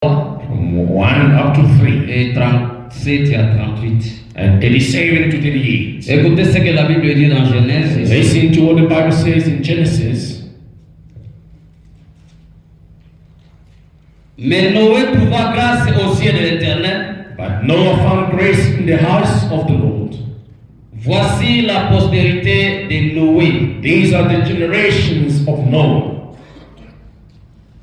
from 1 up to 3. Et 37 à 38. And 37 to 38. Écoutez ce que la Bible dit dans Genèse. Listen to what the Bible says in Genesis. Mais Noé trouva grâce aux yeux de l'Éternel. But Noah found grace in the eyes of the Lord. Voici la postérité de Noé. These are the generations of Noah.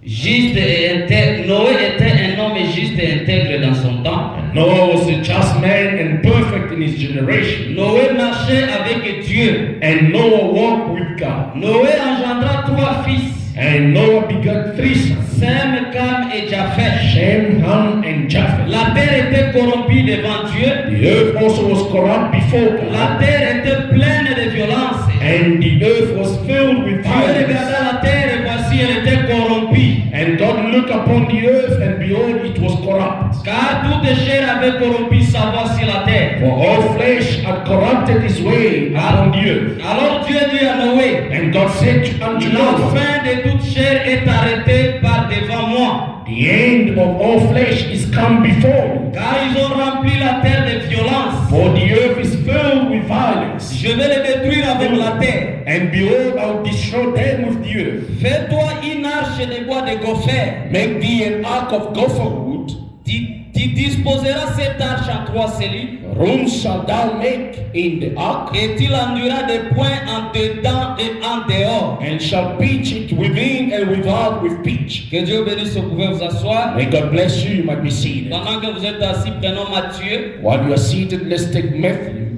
Juste et intègre. Noé était un homme juste et intègre dans son temps. And Noah was a just man and perfect in his generation. Noé marchait avec Dieu. And Noah walked with God. Noé engendra 3 fils. And Noah begot 3 sons. Sem, Cam et Japheth. Shem, Ham, and Japheth. La terre était corrompue devant Dieu. The earth also was corrupt before God. La terre était pleine de violence. And the earth was filled with Dieu violence. regarda la terre et voici elle était corrompue. And God looked upon the earth, and behold, it was corrupt. Car toute chair avait corrompu sa voie sur la terre. For all flesh had corrupted his way upon the earth. Alors Dieu dit à Noé, And God said unto la Noah, fin de toute chair est arrêtée par devant moi. the end of all flesh is come before me. Car ils ont rempli la terre de violence. For the earth is filled with violence. Je vais les détruire avec la terre. And behold, I will destroy them with the earth. Fais-toi une arche de bois de gopher. Make thee an ark of gopher wood. Tu disposeras cette arche en 3 cellules. Rooms shalt thou make in the ark, Et tu l'enduiras des points en dedans et en dehors. and shall pitch it within and without with pitch. Que Dieu bénisse, vous pouvez vous asseoir. May God bless you. You might be seated. Pendant que vous êtes assis, prenons Matthieu. While you are seated, let's take Matthew.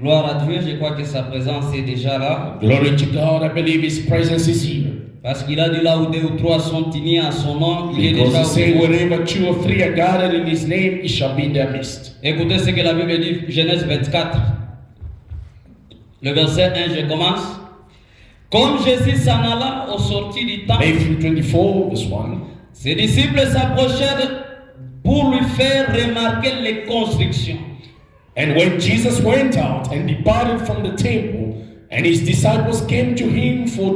Gloire à Dieu, je crois que sa présence est déjà là. Glory to God. I believe His presence is here. Parce qu'il a dit là où 2 ou 3 sont unis à son nom, il est Because déjà He said, au milieu. wherever 2 or 3 are gathered in His name, He shall be in their midst. Écoutez ce que la Bible dit, Genèse 24. Le verset 1, je commence. Comme Jésus s'en alla au sortir du temps, Matthew 24, verse 1. ses disciples s'approchèrent pour lui faire remarquer les constructions. And when Jesus went out and departed from the temple, and His disciples came to Him for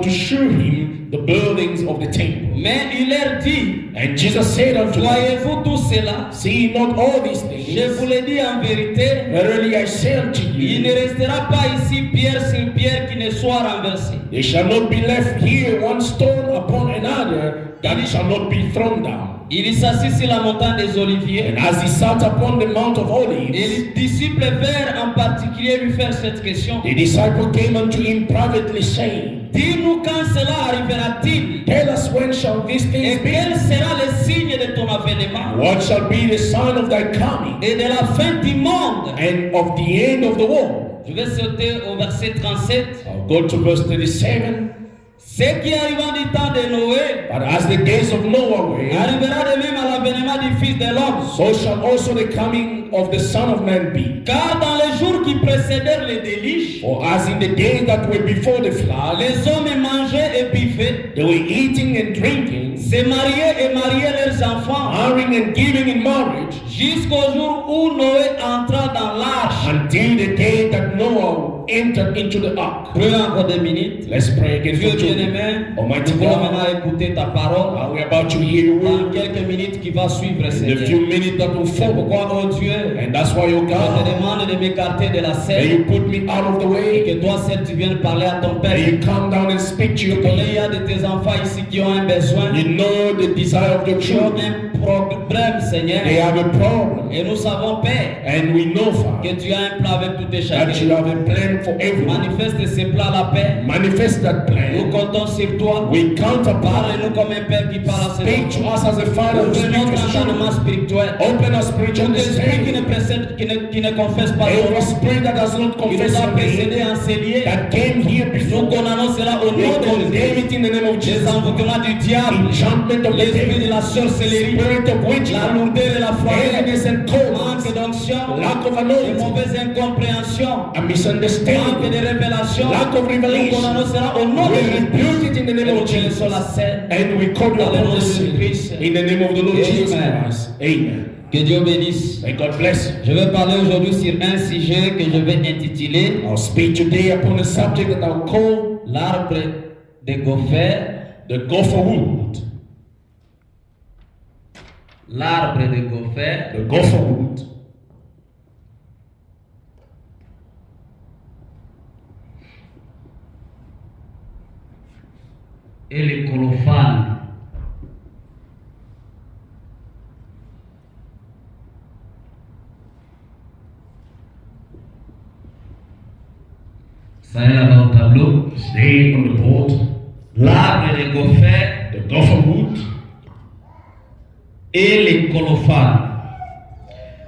to show Him the buildings of the temple. Mais il leur dit, And Jesus said unto them, voyez-vous tout cela? see not all these Je vous things? le dis en vérité, Verily I say unto il ne you, restera pas ici pierre sur pierre qui ne soit renversée. there shall not be left here one stone upon another that it shall not be thrown down. Il s'assit sur la montagne des Oliviers. And as He sat upon the Mount of Et Olives, les disciples vinrent en particulier lui faire cette question. the disciple came unto Him privately, saying, Dis-nous quand cela arrivera-t-il? tell us when shall these Et things be? quel sera le signe de ton avènement? What shall be the sign of thy coming Et de la fin du monde. and of the end of the world? Je vais sauter au verset 37. I'll go to verse 37. Ce qui arriva du temps de Noé But as the days of Noah were, arrivera de même à l'avènement du Fils de l'homme. so shall also the coming of the Son of Man be. Car dans les jours qui précédèrent les déluge, For as in the days that were before the flood, les hommes mangeaient et buvaient, they were eating and drinking, se mariaient et mariaient leurs enfants, marrying and giving in marriage, jusqu'au jour où Noé entra dans l'arche. until the day that Noah entered into the ark. Prenons encore 2 minutes. Let's pray again Dieu for two. bien-aimé, Almighty nous voulons God, maintenant écouter ta parole we're about to hear your dans word quelques minutes qui va suivre, in the Seigneur. few minutes that will C'est follow. pourquoi, oh Dieu, And that's why, oh je te God, demande de m'écarter de la may scène you put me out of the et way. que toi, seul, tu viennes parler à ton May Père. you come down and speak to your Tu connais, people. il y a de tes enfants ici qui ont un besoin, You know the desire of your qui ont children. un problème, Seigneur. They have a problem. Et nous savons, Père, And we know, Father, que tu as un plan avec tout et that you chacun. have a plan for everyone. Manifeste ce plan à la paix. Manifest that Nous plan. comptons sur toi. We count upon Parle-nous comme un Père qui parle à ses Speak to enfants. us as a father who Ouvre speaks to notre his entendement children. spirituel. Open our spiritual Tout esprit qui ne understanding. précède, qui ne confesse pas ton Every nom, spirit that does not qui confess nous a your précédés name, en ces lieux, that came here nous before, condamnons cela au we nom de condemn Jésus. it in the name of Les Jesus. envoûtements du diable, Enchantment of the l'esprit de devil, la sorcellerie, spirit of la witchcraft, lourdeur et la froideur, heaviness and coldness, manque d'onction, lack of et anointing, mauvaise incompréhension, a manque misunderstanding, de révélation. lack of Nous revelation. condamnons cela au nom de We Jésus. rebuke it in the Et name nous of te laissons Jesus. la scène. And we call you Dans le nom upon de the sin. Jésus-Christ. In the name of the Lord Jesus Amen. Christ. Amen. Que Dieu bénisse. May God bless you. Je vais parler aujourd'hui sur un sujet que je vais intituler I'll speak today upon a subject that I'll call l'arbre de gopher. the gopher wood. l'arbre de gopher, the gopher wood, et le colophane. Ça est là-bas au tableau. stay on the board, L'arbre de gopher the gopher wood, et le colophane.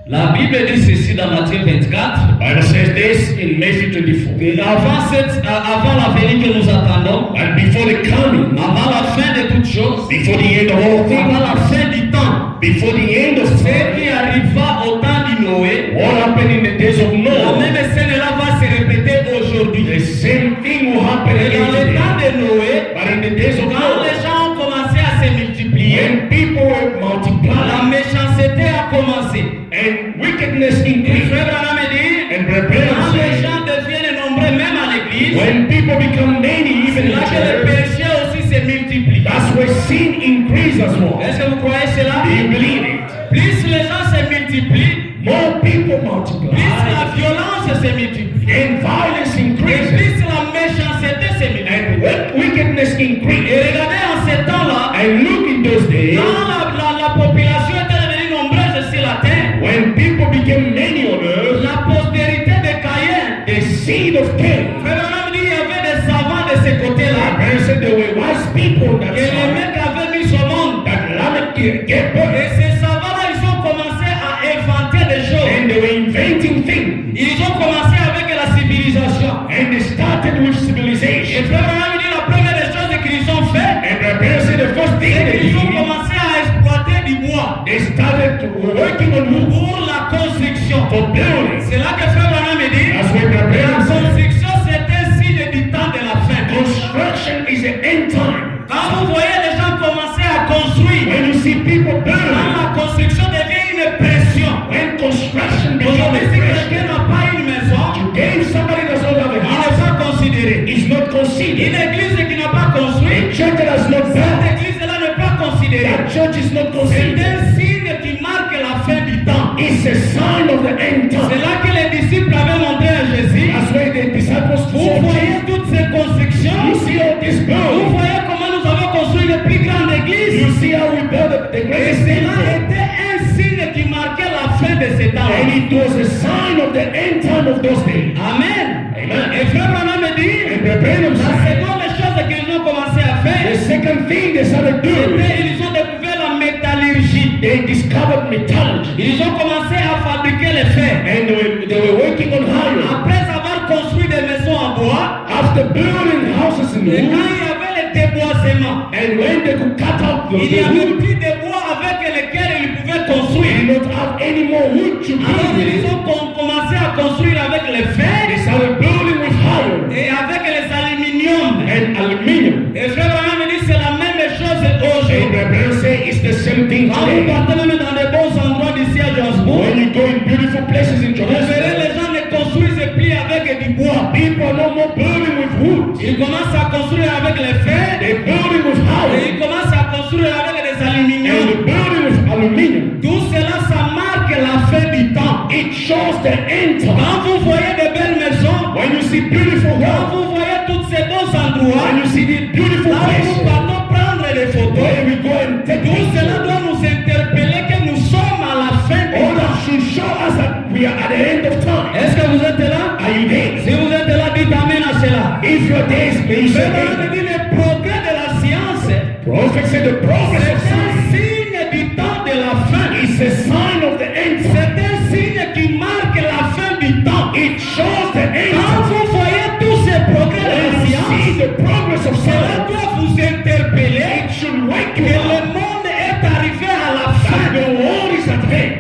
La Bible dit ceci dans Matthieu 24. Bible says this in Matthew 24. Et avant la venue que nous attendons, And before the coming, avant la fin de toutes choses, before the end of all avant things, la fin du temps, before the end of ce time, qui arriva au temps de Noé, what happened in the days of la Noah, même scène-là va se répéter aujourd'hui. the same thing will happen Et dans again le temps today. de Noé, But in the days of quand les Noah, gens ont commencé à se multiplier, when people were la multiplying méchanceté a commencé. and wickedness Et increased, frère Branham dit, and quand rebellion, les gens deviennent nombreux même à l'église, when people become many, c'est even in là que le church, péché aussi se multiplie. that's where sin increases as well. Est-ce que vous croyez cela? Do you believe it? Plus les gens se multiplient, More people plus multiply, la violence se multiplie. and violence Et increases, plus la méchanceté se multiplie. and wickedness Et increases. regardez en ces temps-là, And look in those days, quand la population était devenue nombreuse sur la terre, when people became many on earth, la postérité de Caïn, the seed of Cain. frère Branham dit, il y avait des savants de ce côté-là, Abraham said there were wise people on that que les side mecs avaient mis au monde. that Lamech gave birth, Et ces savants-là, ils ont commencé à inventer des choses. and they were inventing things, Ils ont commencé avec la civilisation. and they started with Et civilization. frère Branham dit, la première des choses qu'ils ont fait, And Abraham said the first thing c'est they qu'ils ont did, commencé à exploiter du bois they started working on wood pour la construction. for building. C'est là que frère Branham dit, That's what la Abraham said. construction c'est un signe du temps de la fin. Construction is an end time. Quand vous voyez les gens commencer à construire, When you see people quand building, la construction devient une pression. when construction becomes Aujourd'hui, a si pressure, quelqu'un n'a pas une maison, you gave somebody that's not have a il n'est house, pas considéré. is not considered. Une église qui n'a pas construit, A church that has not cette built, église-là n'est pas considérée. that church is not C'est considered. un signe qui marque la fin du temps. It's a sign of the end C'est time. là que les disciples avaient montré à Jésus. That's why the disciples Vous told voyez Jesus, toutes ces constructions. you see all this Vous building, voyez comment nous avons construit les plus grandes églises. you see how we built the Et greatest cela temple. était un signe qui marquait la fin de ces temps. And it was a sign of the end time of those days. Amen. Amen. Et frère Branham me dit, And Abraham la said, seconde chose qu'ils ont commencé à the faire, second thing they started doing, c'était ils ont découvert la métallurgie. they discovered metallurgy. Ils ont commencé à fabriquer les fer. And they were working on iron. Après avoir construit des maisons en bois, After building houses in et quand wood, il y avait les déboisements, and when they could cut out the il n'y avait wood, plus de bois avec lesquels ils pouvaient they construire. did not have any more wood to Alors build ils with. ont commencé à construire avec les They fer started building with iron et avec les aluminium. and aluminium. Et frère Branham me dit c'est la même chose And aujourd'hui. Abraham said it's the same thing Quand vous today. partez même dans des bons endroits d'ici à Johannesburg, When you go in beautiful places in vous verrez Jerusalem, les gens ne construisent plus avec du bois. people are no more building with wood. Ils commencent à construire avec les fer They're building with et iron ils commencent à construire avec des and aluminium. they're building with aluminium. Tout cela, ça marque la fin du temps. It shows the end time. Quand vous voyez de belles maisons, When you see beautiful quand homes, vous voyez tous ces beaux endroits, when you see the beautiful là où nous places, partons prendre les photos, where we go and take tout cela pictures, doit nous interpeller que nous sommes à la fin du all temps. that should show us that we are at the end of time. Est-ce que vous êtes là? Are you there? Si vous êtes là, dites amen à cela. If you're there, may you say Mais on amen. dit le progrès de la science, Prophet said the progress c'est of un science signe du temps de la fin. is a sign of the end time. C'est un signe qui marque la fin du temps. It shows the end Quand time. vous voyez tous ces progrès de la When you see science, the progress of cela science, doit vous interpeller it should wake que you le up monde est arrivé à la that fin. the world is at hand.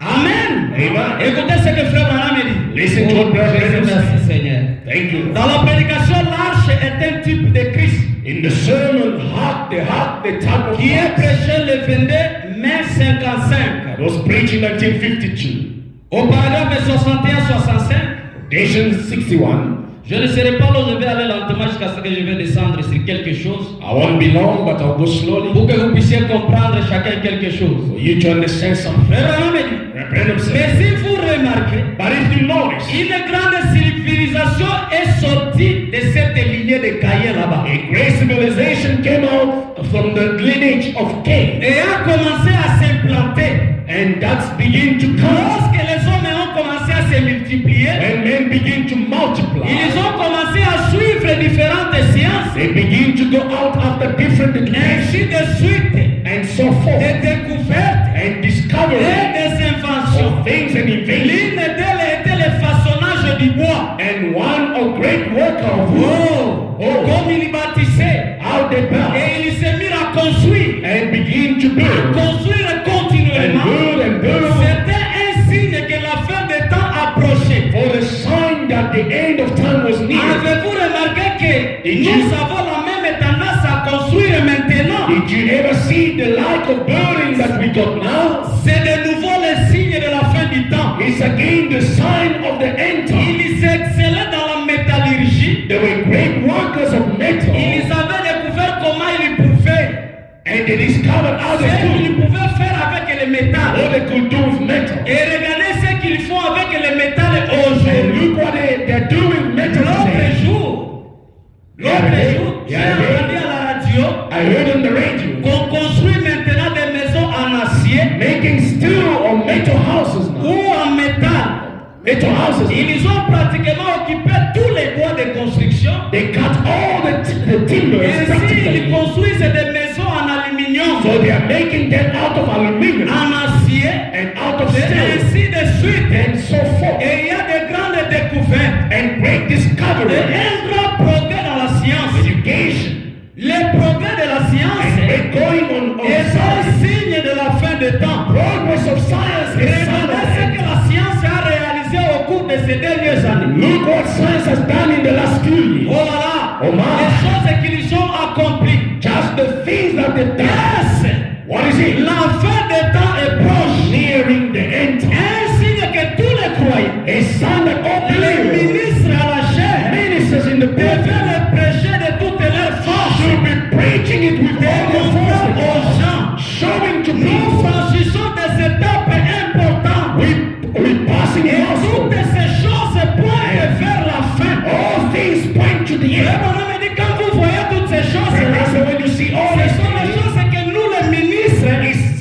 Amen. Amen. Écoutez ce que frère Branham dit. Listen to what Brother Branham said. Merci Seigneur. Thank you. Dans la prédication, l'arche est un type de Christ In the sermon, the type of qui est Christ prêché le 22 mai 55. was preached in 1952. Au paragraphe 61-65, Quotation 61. Je ne serai pas long, je vais aller lentement jusqu'à ce que je vais descendre sur quelque chose I won't be long, but I'll go slowly pour que vous puissiez comprendre chacun quelque chose. for you to understand something. Frère Branham me dit, Reverend said, mais si vous remarquez, but if you notice, une grande civilisation est sortie de cette lignée de Caïn là-bas a great civilization came out from the lineage of Cain, et a commencé à s'implanter. and that's begin to come. Lorsque les hommes ont commencé à se multiplier, When men begin to multiply, ils ont commencé à suivre différentes sciences, they begin to go out after different education ainsi de suite, and so forth, des découvertes and et discovery des inventions. of things and inventions. L'une d'elles était le façonnage du bois. And one a great worker of wood, Comme il bâtissait, how they built et il s'est mis à construire, and begin to build construire and continuellement. build and build C'était un signe que la fin des temps approchait. for the sign that the end of time was near. Avez-vous remarqué que Did nous you- avons la même tendance à construire maintenant? Did you ever see the light of building that we got now? C'est de nouveau le signe de la fin du temps. It's again the sign of the end time. Ils excellaient dans la métallurgie. They were great workers of metal, Ils avaient découvert comment ils pouvaient, and they discovered how ce they qu'ils could, pouvaient faire avec le métal. what they could do with metal. Et regardez ce qu'ils font avec le métal And aujourd'hui. look what they're doing with metal L'autre today. jour, j'ai Yeah. entendu à la radio I heard on the radio, qu'on construit maintenant des maisons en acier making steel or metal houses now. ou en métal. Metal houses. Ils ont pratiquement occupé tous les bois de construction. They cut all the timbers Ainsi, ils practically. construisent des maisons en aluminium, So they are making them out of aluminum en acier, and out of et steel ainsi de suite. and so forth. Et il y a de grandes découvertes And great et discoveries, un grand progrès dans la science. education, Les progrès de la and science great going on est un science. signe de la fin des temps. Progress of science is sign of Regardez ce the que la science a réalisé au cours de ces dernières années. end. Look what science has done in the last few Oh years. là là, Oh my. les choses qu'ils ont accomplies. Just the things that they've done. Yes, What is it? la fin des temps est proche. Nearing the end time. Un signe que tous les croyants, A sign that all les believers, ministres à la chair, ministers in the devaient pulpit, le prêcher de toutes leurs forces, should be preaching it with all their démontrant aux force, gens. showing to Nous people. franchissons des étapes importantes. We passing Et also. toutes ces choses pointent vers la fin. All things point to the Et end. on me dit, quand vous voyez toutes ces choses, And that's when you see all ce these sont les things, choses que nous, les ministres,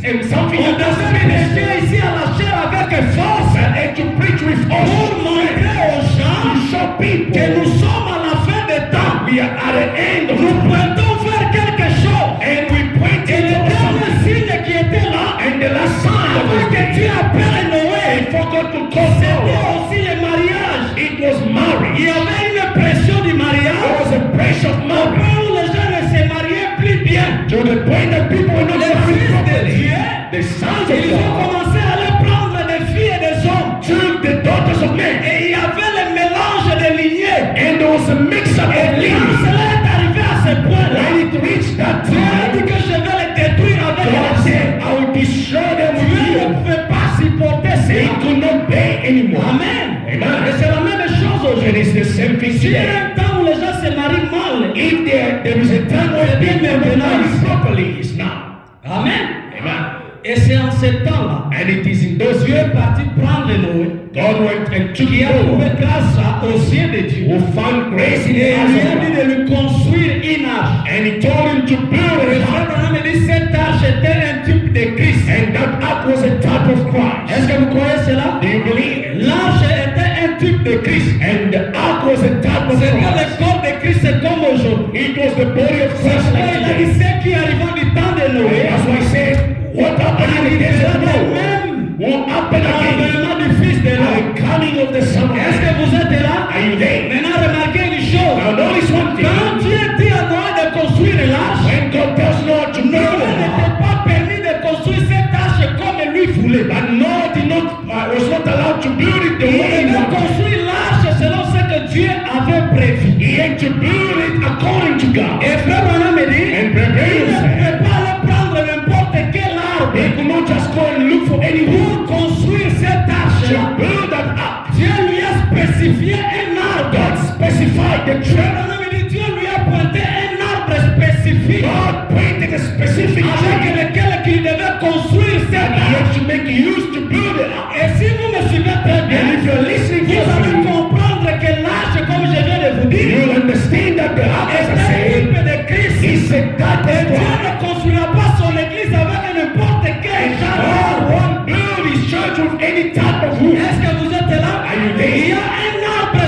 and something on that doesn't devait minister, prêcher ici à la chair avec force and to preach with pour us, montrer aux to gens show people que nous sommes à la fin des temps. we are at the end of Nous time. pointons vers quelque chose. And we point Et le to dernier something. signe qui était là, And the last sign of avant que Dieu appelle Noé, He forgot to call c'était Noah. aussi le mariage. It was Il marriage. y avait une pression du There mariage. was a pressure of Au marriage. point où les gens ne se mariaient plus bien. To the point that people were not Les married fils de properly. Dieu, The sons of ils ont God commencé à aller prendre des filles et des hommes. took the daughters of men. Et il y avait le mélange des lignées. And there was a mix-up of Et quand leaves. cela est arrivé à ce point-là, When it reached that Dieu a dit time, que je vais les détruire avec God la said, I will destroy them with Dieu ne you. pouvait pas supporter They cela. could not bear anymore. Amen. Amen. Et c'est la même chose And aujourd'hui. it's the same thing S'il y today. a un temps où les gens se marient mal, If there is a time when people are not married properly, it's now. Amen. Amen. Et c'est en ce temps-là, And it is in those Dieu years est parti prendre Noé, God went and took qui a trouvé Noah, grâce aux yeux de Dieu. who found grace in the Et il eyes lui a of dit God. de lui construire une arche. And he told him to build Le a frère ark. Branham dit cette arche était un type de Christ. And that ark was a type of Christ. Est-ce que vous croyez cela? Do you believe it? L'arche était un type de Christ. And the ark was a type of C'est que le Christ. corps de Christ c'est comme aujourd'hui. It was the body of Christ Et like il a dit today. ce qui arrivant du temps de Noé. That's why I said, what happened in the days of Noah won't happen again. L'enlèvement du fils de At l'homme. the coming of the Son of Est-ce Man. que vous êtes là? Are you there? Maintenant remarquez une chose. Now notice one thing. Quand Dieu dit à Noé de construire l'arche, When God tells Noah to build Noé an n'était ark, pas permis de construire cette arche comme lui voulait. but Noah was not allowed to build it the Il way he devait wanted. construire l'arche selon ce que Dieu avait prévu. He had to build it according to God. Et frère Branham me dit, And il ne Branham said, pouvait pas aller prendre n'importe quel arbre they could not just go and look for any wood pour construire cette to arche-là. build that ark. Dieu lui a spécifié un arbre God specified tree. Dieu lui a pointé un arbre spécifique God pointed a specific avec tree lequel il devait construire cet that he arbre. had to make use to build it up. Et si vous me suivez très bien, And if you're listening vous allez carefully, comprendre que l'arche, comme je viens de vous dire, you'll understand that the ark, as I est un say, type de Christ. is a type Et of Dieu God. ne construira pas son église avec n'importe quel genre God d'arbre. won't build his church with any type of wood. Est-ce que vous êtes là? Are you there? Il y a un arbre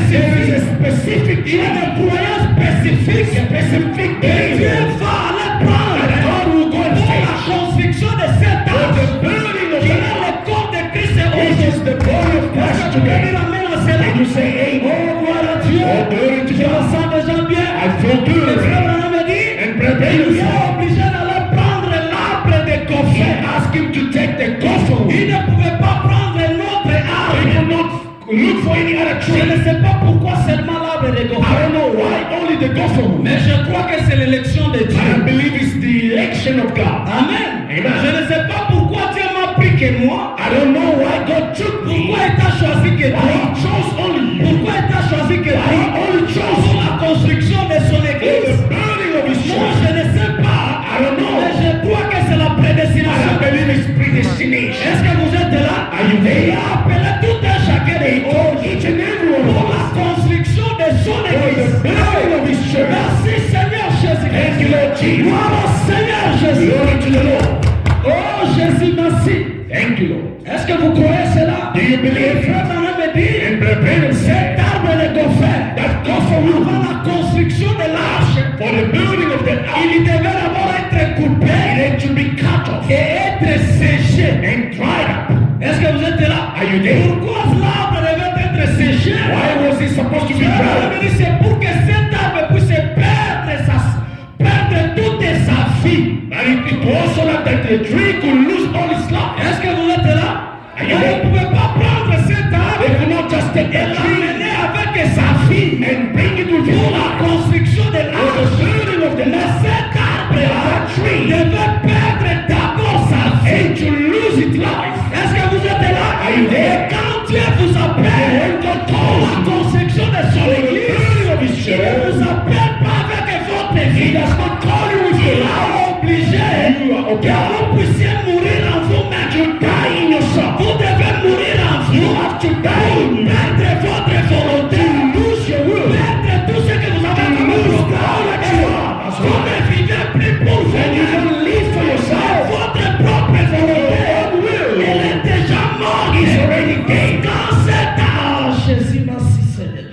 There is a spécifique. specific Il y a tree, des croyances spécifiques. specific Et Dieu tree va aller prendre that God will go and pour la fetch construction de cet for arbre. the building of Qui the est le ark, corps de Christ et which is the body of Christ Est-ce que vous pouvez today. dire amen à cela? And you say, Oh, Amen. gloire à Dieu. Oh, glory to Je me God. sens déjà bien. I feel Le good. frère Branham me dit, And Brother il Branham est obligé d'aller prendre l'arbre de He Gopher. asked him to take the gopher Il wood. ne pouvait pas prendre notre He arbre. could not look for any other Je ne tree. sais pas pourquoi seulement l'arbre de I Gopher. don't know why only the gopher wood. Mais je crois que c'est l'élection de I Dieu. believe it's the election of God. Amen. Amen. Je ne sais pas pourquoi Dieu m'a pris que moi. I don't know why God took me. Pourquoi il t'a choisi que Why He toi. chose only you. Pourquoi il t'a choisi que Why He toi. only chose Pour you. la construction de son For the église. building of His Moi, church. je ne sais pas. I don't know. Mais je crois que c'est la I prédestination. believe it's predestination. Est-ce que vous êtes là? Are you Il there? a appelé tout un chacun de Oh, each and every one pour of la us. construction de son For the église. building of His church. Merci Seigneur Thank Jésus-Christ. you, Lord Jesus. Gloire au Seigneur Jésus. Glory to the Lord. Oh Jésus, merci. Thank you, Lord. Est-ce que vous croyez cela? Do you believe? Frère Branham me dit, And Brother Branham said cet arbre de Gopher, that gopher wood avant la construction de l'arche, for the building of the ark, il devait d'abord être coupé it had to be cut off et être séché. and dried up. Est-ce que vous êtes là? Are you there? Pourquoi l'arbre devait être séché? Why was it supposed to be Frère dried Branham up? me dit, c'est pour que cet arbre puisse perdre toute sa vie. And it was so that the tree could lose all its life. Est-ce que vous êtes là? Are On you ne there? pouvait pas prendre cet arbre They could not just take et the tree l'amener avec sa fille and bring it with his pour la life. construction de For the l'arche. building of the Mais ark, cet arbre-là that tree devait perdre d'abord sa vie. and to lose its life. Est-ce que vous êtes là? Are you there? Et quand Dieu vous appelle When God pour calls la you construction de son for the église, building of His il ne church, vous appelle pas avec votre He vie. does not call you with your Il life. a obligé You are que obliged vous puissiez mourir en vous-même. to die in yourself. Vous devez mourir en You vous. have to die in you. Perdre votre volonté. Lose your will. Perdre tout ce que vous avez comme Lose all programme. that you are. That's Vous right. ne vivez plus pour vous. And you don't live for yourself. Votre propre volonté. Your will Elle est déjà morte. is already dead. Quand cet âge, Jésus, merci Seigneur.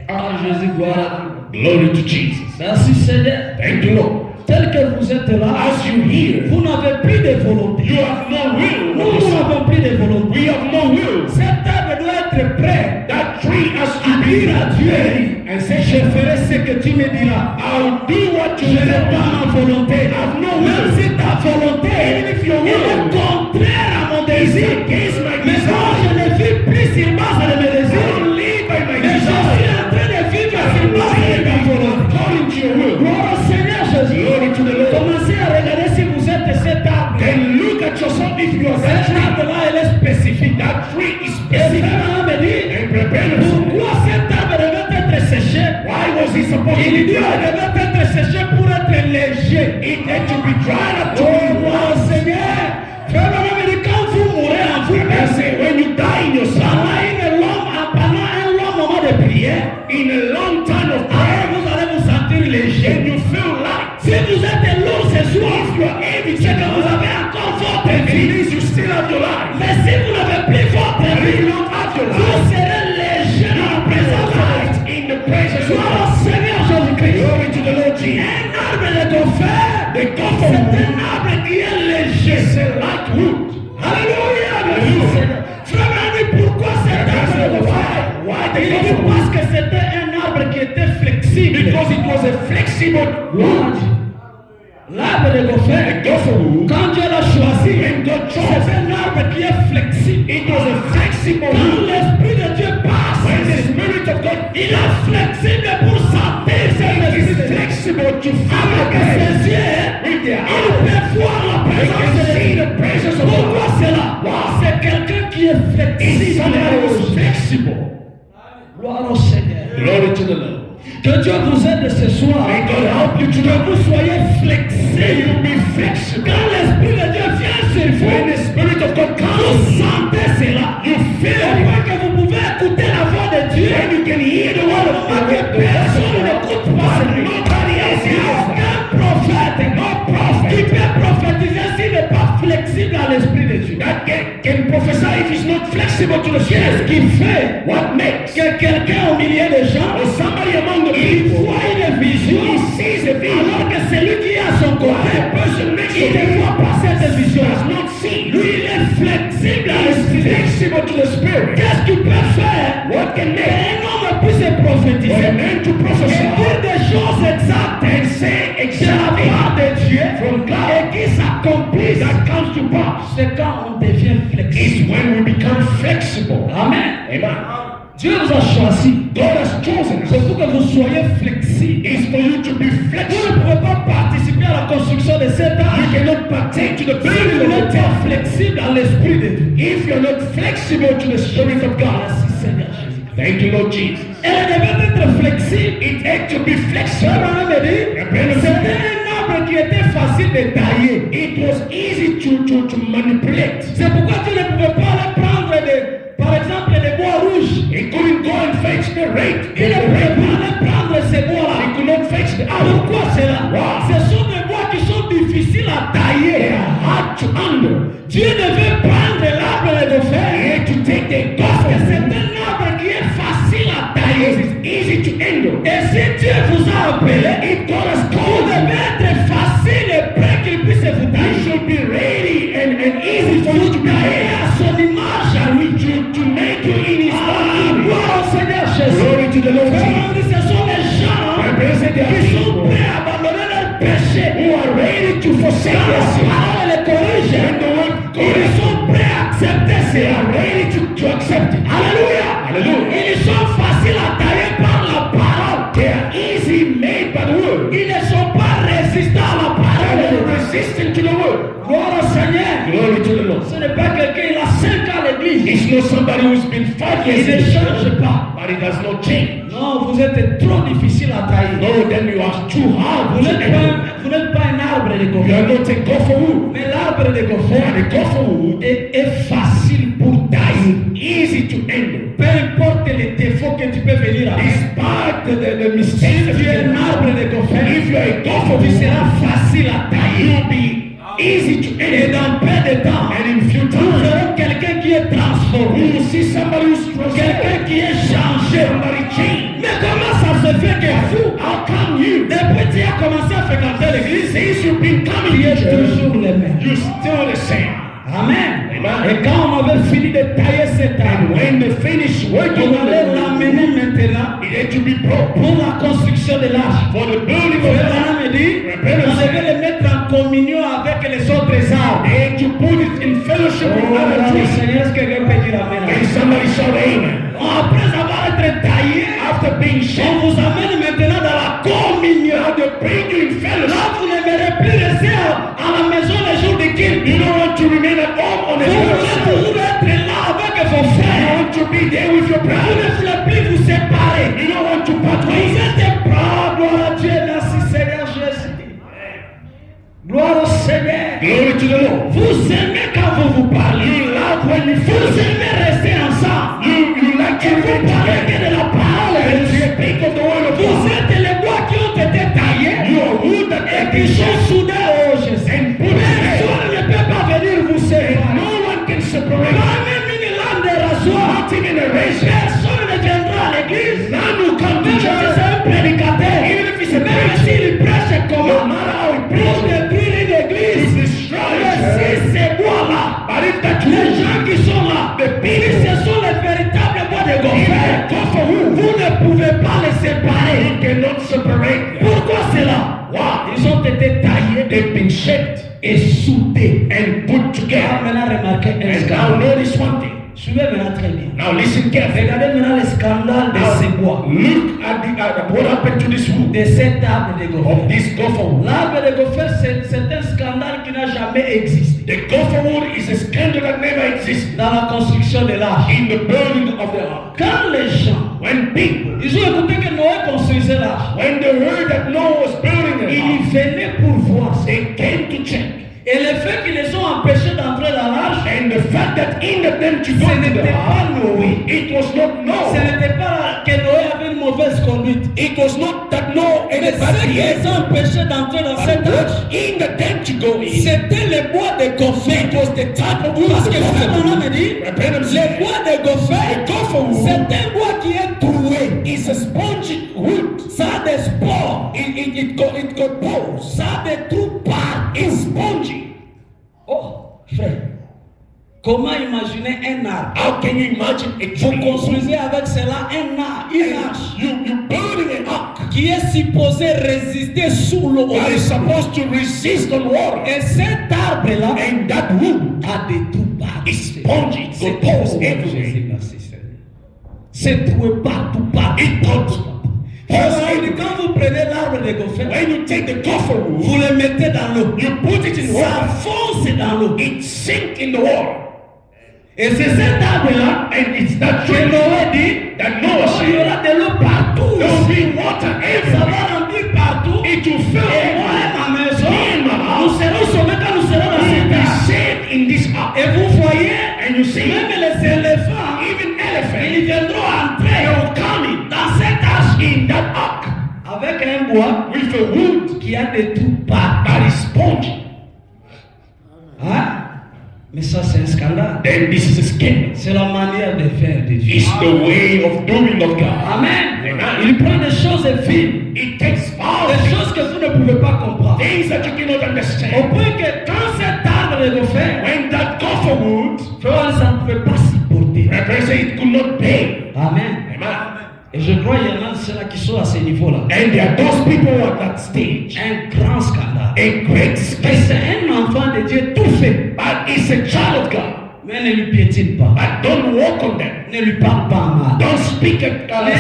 Ah Jésus, gloire à Dieu. Glory to Jesus. Merci Seigneur. Thank you, Lord. Tel que vous êtes là, As you hear, vous n'avez plus de volonté. you have no will. Nous, nous n'avons plus de volonté. We have no will. Cet arbre doit être prêt That tree has à to dire be à Dieu, ready and say, je ferai ce que tu me diras. I'll do what Je you n'ai say. pas ma volonté. I have no Même will. si ta volonté Even if your est will contraire à mon is désir. against my Mais quand je desire, ne vis plus sur base de mes I désirs, don't live by my mais je suis desire. en train de vivre sur base de ta volonté. According to your will. Gloire au Seigneur Jésus. Glory to the Lord. Commencez à regarder si vous êtes cet arbre. Then look at yourself if you are that Cet tree. arbre-là, elle est spécifique. That tree is Et specific. Frère me dit, And prepare yourself. pourquoi cet arbre devait être séché? Why was he supposed to Il be dit, elle dried? devait être séché pour être léger. It had to be dried up to Oh, be gloire au Seigneur. Frère me dit, quand vous mourrez en vous, I say, when you die in yourself, pendant un long moment de prière, in a long time of après prayer, vous allez vous sentir léger. and you feel light. Si vous êtes lourd ce soir, If you are heavy, c'est que vous avez encore votre it vie. means you still have your life. Mais si vous n'avez plus votre And if vie, you don't have your vous life, serez léger dans la présence de Dieu. light in the presence of Gloire God. au Seigneur Jésus-Christ. Glory to the Lord Jesus. Un arbre de gopher, The c'est gopher un arbre qui est léger. c'est light wood. Alléluia. Alléluia. Frère, mais pourquoi cet arbre de gopher? Why the Il dit gopher parce wood? que c'était un arbre qui était flexible. Because it was a flexible wood. L'arbre de gopher, The gopher wood, quand Dieu l'a choisi, when God chose c'est un arbre qui est flexible. it was a flexible Quand wood. l'Esprit de Dieu passe, When the Spirit of God il est flexible pour sentir cet is esprit. flexible to Avec feel ses yeux, with their il eyes. peut voir la They présence can de see Dieu. the presence of Pourquoi God. cela? C'est quelqu'un qui est It's flexible. somebody who's flexible. Gloire au Seigneur. Glory Que Dieu vous aide ce soir. May God help you Que tonight. vous soyez May flexible. you be flexible. Quand l'Esprit de Dieu vient sur When vous, the Spirit of God vous comes, sentez cela. you feel Et it. après que vous pouvez écouter la voix de Dieu, When you can hear the word of alors God, que personne n'écoute pas but celui. nobody else Il n'y a hears. aucun prophète, No prophet qui peut prophétiser s'il n'est pas flexible à l'Esprit de Dieu. that can prophesy if he's not flexible to the Qu'est-ce Spirit. qui fait What makes? que quelqu'un au milieu des gens, Or somebody among the il people, voit une vision, he sees a vision, alors que celui qui est à son côté, the person next to il ne him voit pas cette vision. does not see. Lui, il est flexible à He is l'Esprit. flexible to the Spirit. Qu'est-ce qu'il peut faire? What can make? Un homme puisse For a prophétiser man to et prophesy dire des choses exactes and say de la exactly part de Dieu from God et qui s'accomplissent, that comes to pass c'est quand on devient flexible. is when we become flexible. Amen. Amen. Dieu vous a choisi. God has chosen C'est us. pour que vous soyez flexible. It's for you to be Vous ne flexible. pouvez pas participer à la construction de cet You âge cannot partake to the si vous building of n'êtes the pas temple flexible à l'Esprit de Dieu. if you're not flexible to the Spirit of God. Merci Seigneur Jésus. Thank you, Lord Jesus. Elle devait être flexible. It had to be flexible. Abraham me dit, c'était un arbre qui était facile de tailler. It was easy to manipulate. C'est pourquoi tu ne pouvais pas aller prendre par exemple des bois rouges. He couldn't go and fetch the rate. Il ne pouvait pas aller prendre ces bois-là. He could not fetch the apple. Pourquoi cela? Wow. Ce sont des bois qui sont difficiles à They tailler. are hard to handle. Dieu devait prendre l'arbre et le He faire. had to take the Parce que c'est gospel. un arbre qui est facile à Because tailler. it's easy to handle. Et si Dieu vous a appelé, If God has vous called you, devez être facile et prêt qu'il puisse vous you tailler. should be ready and easy for you to be Tailler à son image à lui. to make you in His Ah, own image. gloire au Seigneur Jésus. Glory to the Lord Frères, Jesus. ce sont les gens Blessed are qui sont people prêts à abandonner leur péché. who are ready to forsake Quand their la sin. parole les corrige, When the word ils corrects, sont prêts à accepter they cela. are ready to accept it. Alléluia. Hallelujah. Ils sont faciles à tailler par la parole. They are easy made by the word. Ils ne sont pas résistants à la They parole. are resistant to the word. Gloire au Seigneur. Glory to the Lord. Ce n'est pas quelqu'un, il a 5 ans à l'église. It's not somebody who's been 5 Il years ne in the change church, pas. but it does not change. Non, vous êtes trop difficile à tailler. No, then you are too hard. Vous n'êtes pas un arbre de You gopher. are not a gopher wood. Mais l'arbre de And gopher a gopher wood est facile pour tailler. easy to handle. Peu importe les défauts que tu peux venir avec. Despite the mistakes Si that tu you es un can arbre de gopher, if you are a gopher tu wood, seras facile à tailler. you'll be easy to Et handle. dans peu de temps, And in few nous times, verrons quelqu'un qui est you transformé. will see somebody who's Quelqu'un transformed. qui est changé. Somebody changed. Mais comment ça se fait que vous, How come you, depuis que tu as commencé à fréquenter l'église, since you've been coming tu to es church, toujours le même? you're still the same? Amen. Amen. Et quand on avait fini de tailler cet And arbre, when they finish working on on allait it, l'amener maintenant it had to be brought pour la construction de l'arche. for the building Le of the Bernard me dit, on devait le mettre en communion avec les autres arbres. and to put it in fellowship with Oh, other là, trees. Seigneur, est-ce que quelqu'un peut dire Amen? And somebody shout amen. Après avoir été taillé, After being on shaved, vous amène maintenant dans la communion. now they bring you in fellowship. Là, vous n'aimerez plus rester à la maison les jours de culte. You don't want to remain at home on a Vous voulez Thursday. toujours être là avec vos You frères. want to be there with your Vous brothers. ne voulez plus vous séparer. You don't want to part Vous ways. êtes prêts. Gloire à Dieu. Merci Seigneur Jésus. Gloire au Seigneur. Glory to the Lord. Vous aimez quand vous vous parlez. You love when you Vous fellowship. aimez rester ensemble. You like to Et vous remain parlez together. que de la parole. And you speak of the word of Vous God. êtes les bois qui ont été taillés You are wood that et have qui been sont shaved. soudés au Jésus. And put Personne ne peut pas venir vous séparer. No one can separate. Pas même une lame de rasoir. Not even a razor. Personne ne viendra à l'église. None will come to Même si church. c'est un prédicateur. Even if it's a Même preacher. s'il prêche No comment. matter how he Pour preaches, détruire une église. to destroy Mais it. si ces bois-là, But if that les gens qui sont là, si ce sont les véritables bois de gopher, vous ne pouvez pas les séparer. you cannot separate them. Pourquoi cela? Why? Ils ont été taillés They've been shaped et soudés. and put Ah, together. maintenant remarquez un And now scandale. notice one thing. Suivez maintenant très bien. Now listen carefully. Regardez maintenant le scandale de ces bois, Look at what happened to this wood de cet arbre de of gopher. this gopher wood. L'arbre de gopher, c'est un scandale qui n'a jamais existé The gopher wood is a scandal that never existed dans la construction de l'arche. in the building of the ark. Quand les gens, When people, ils ont écouté que Noé construisait l'arche, when they heard that Noah was building ils an y ark, venaient pour voir ça. they came to check. Et le fait qu'ils les ont empêchés d'entrer dans l'arche, And the fact that hindered them to go ce to n'était the pas ark, Noé. it was not Ce Noah. n'était pas que Noé avait une mauvaise conduite. It was not that Noah had Mais a bad ce qui les behavior. a empêchés d'entrer dans But cette arche, what hindered them to go in, c'était le bois de gopher. it was the type of wood Parce que that frère the Branham me dit, Branham le said, bois de gopher, the gopher wood c'est un bois qui est troué. is a spongy wood. Ça a des spores. It got pores. Ça a des trous partout. It's spongy. Oh, frère, comment imaginer un arbre? How can you imagine a Vous tree? construisez avec cela un arbre, une arche, You building an ark qui est supposé résister sous l'eau. that is supposed to resist on water. Et cet arbre-là And that wood a des trous partout. is spongy. It got pores everywhere. C'est troué partout, partout. It got pores Quand everywhere. vous prenez l'arbre de gopher, When you take the gopher wood, vous le mettez dans l'eau. you put it in Ça water. fonce dans l'eau. It sink in the water. Et c'est cet arbre-là And it's that que tree Noé dit, that Noah oh, il y said, aura de l'eau partout. there will be water Ça everywhere. va remplir partout. It will fill Et moi et everywhere. ma maison, Me and my nous house serons sauvés quand nous serons dans will cette be arche. saved in this ark. Et vous voyez, And you see, même les éléphants, even ils elephants, viendront they entrer will come in dans cette arche in that ark avec un bois with a wood qui a des trous partout. that is spongy. Hein? Mais ça, c'est un scandale. Then this is a scandal. C'est la manière de faire de Dieu. It's the way of doing of God. Amen. Amen. Il prend des choses viles, It takes des power, choses que vous ne pouvez pas comprendre. things that you cannot Au understand. point que quand cet arbre de gopher, When that gopher wood, frère, ça ne pouvait pas supporter. represent it could not pay. Amen. Amen. Et je crois qu'il y en a ceux-là qui sont à ce niveau-là. And there are those people at that stage. Un grand scandale. A great Mais scandal. c'est un enfant de Dieu tout fait. But it's a child of God. Mais ne lui piétine pas. But don't walk on them. Ne lui parle pas mal. Don't speak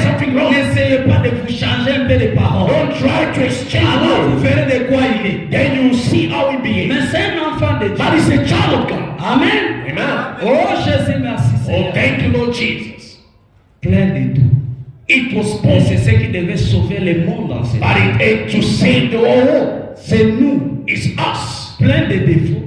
something wrong. N'essayez pas de vous changer un peu de paroles. Don't try to exchange Alors vous words. verrez de quoi il est. Then you will see how he behaves. Mais c'est un enfant de Dieu. But it's a child of God. Amen. Amen. Oh Jésus, merci Oh, Seigneur. thank you, Lord Jesus. Plein de tout. It was Et c'est possible, ce qui devait sauver le monde dans cette but it had to save the whole world. C'est nous, It's us plein de défauts,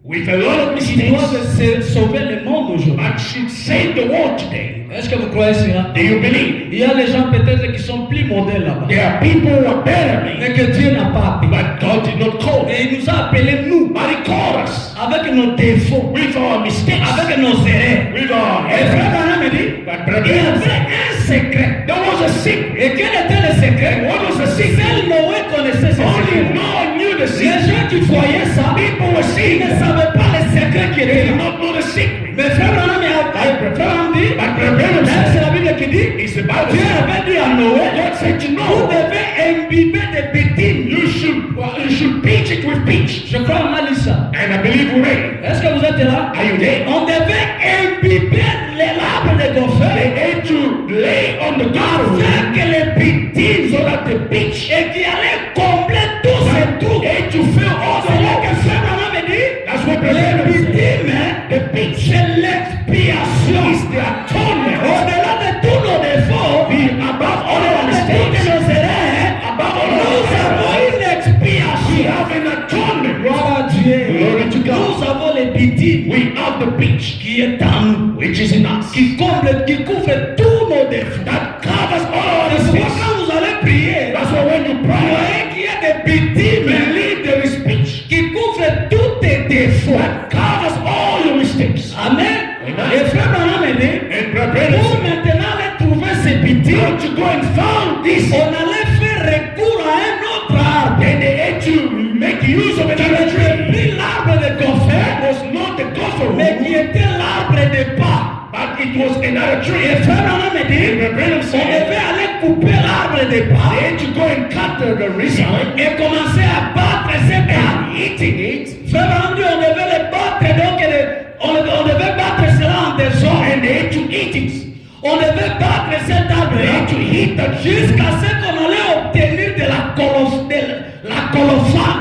with a lot of qui mistakes, doivent sauver le monde aujourd'hui. but should save the world today. Est-ce que vous croyez cela? Do you believe? Il y a des gens peut-être qui sont plus modèles là-bas. There are people who are better than me, Mais que Dieu n'a pas appelé. but God did not call them. Et il nous a appelés nous, But He called us avec nos défauts, with our mistakes, avec nos erreurs. with our Et frère errors. Branham me dit, But il y brother, avait un secret. there was a secret. Et quel était le secret? What was the secret? Seul Noé connaissait ce Only secret. Noah knew the Les secret. gens qui voyaient ça, People were ils seeing ne it. savaient pas le secret qui They était did là. not know the secret. Mais frère Branham dit, But Branham c'est said, la Bible qui dit, it's the Bible Dieu said, avait dit à Noé, God said to vous Noah, devez imbiber des bêtises. you should beat it with peach. Je crois qu'on a lu ça. And I believe we're ready. Est-ce que vous êtes là? Are you there? On devait imbiber l'arbre de They gopher had to lay on the ground afin que les bêtises so that the peach et qui allait combler tous ces trous. had to fill all C'est the là que holes. frère Branham me dit, That's what les Branham said. victimes, The peach c'est l'expiation. is the atonement. Au-delà de tous nos défauts, Above all au-delà our de toutes mistakes, nos erreurs, above all nous our avons errors, une we expiation. have an atonement. Gloire à Dieu. Glory to God. Nous avons les victimes We have the peach qui est en nous, which is in us qui comble, qui couvre tous nos défauts. that covers all our C'est pourquoi mistakes. quand vous allez prier, That's why when you vous pray, voyez qu'il y a des victimes believe there is peach qui couvrent tous tes défauts. that covers all your mistakes. Amen. Amen. Et frère Branham me dit, And pour brothers, maintenant aller trouver ces victimes, how to go and found this, on allait faire recours à un autre arbre. and they had to make use of Qui another n'était tree. plus l'arbre de That gopher, was not the gopher mais qui wood, était l'arbre de pas. but it was another tree. Et frère Branham me dit, And Branham on said devait aller couper l'arbre de they pas had to go and cut the resign et commencer à battre cet arbre. and eating it, Frère Branham dit, on devait les battre, donc on devait battre cela en désordre. and On devait battre cet arbre-là jusqu'à ce qu'on allait obtenir de la colophane.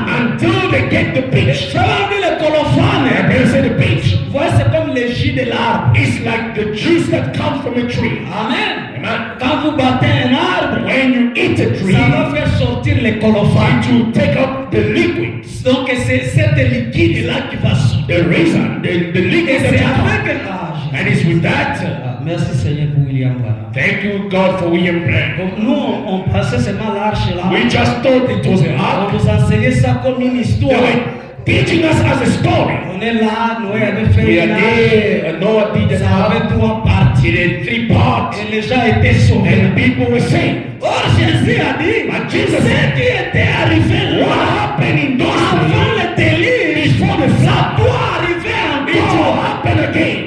Until they get the peach. Ça veut dire le colophane. And they say the peach. Vous voyez, c'est comme le jus de l'arbre. It's like the juice that comes from a tree. Amen. Amen. Quand vous battez un arbre, When you eat a tree, ça va faire sortir le colophane. it will take up the liquid. Donc c'est cette liquide-là qui va sortir. The reason, the Et liquid that c'est will come. avec l'âge. And it's with that. Merci Seigneur pour William Branham. Thank you, God, for William Branham. Donc nous, on pensait seulement l'arche là. We just thought it was an On ark. nous enseignait ça comme une They histoire. were teaching us as a story. On est là, Noé avait fait We are une arche. there, and Noah did an Ça avait ark. 3 parties. It had 3 parts. Et les gens étaient sauvés. And the people were saved. Or Jésus a dit, But Jesus ce said, qui était arrivé what là, happened in those avant days, le déluge, before the ça flood, doit arriver it will encore. happen again.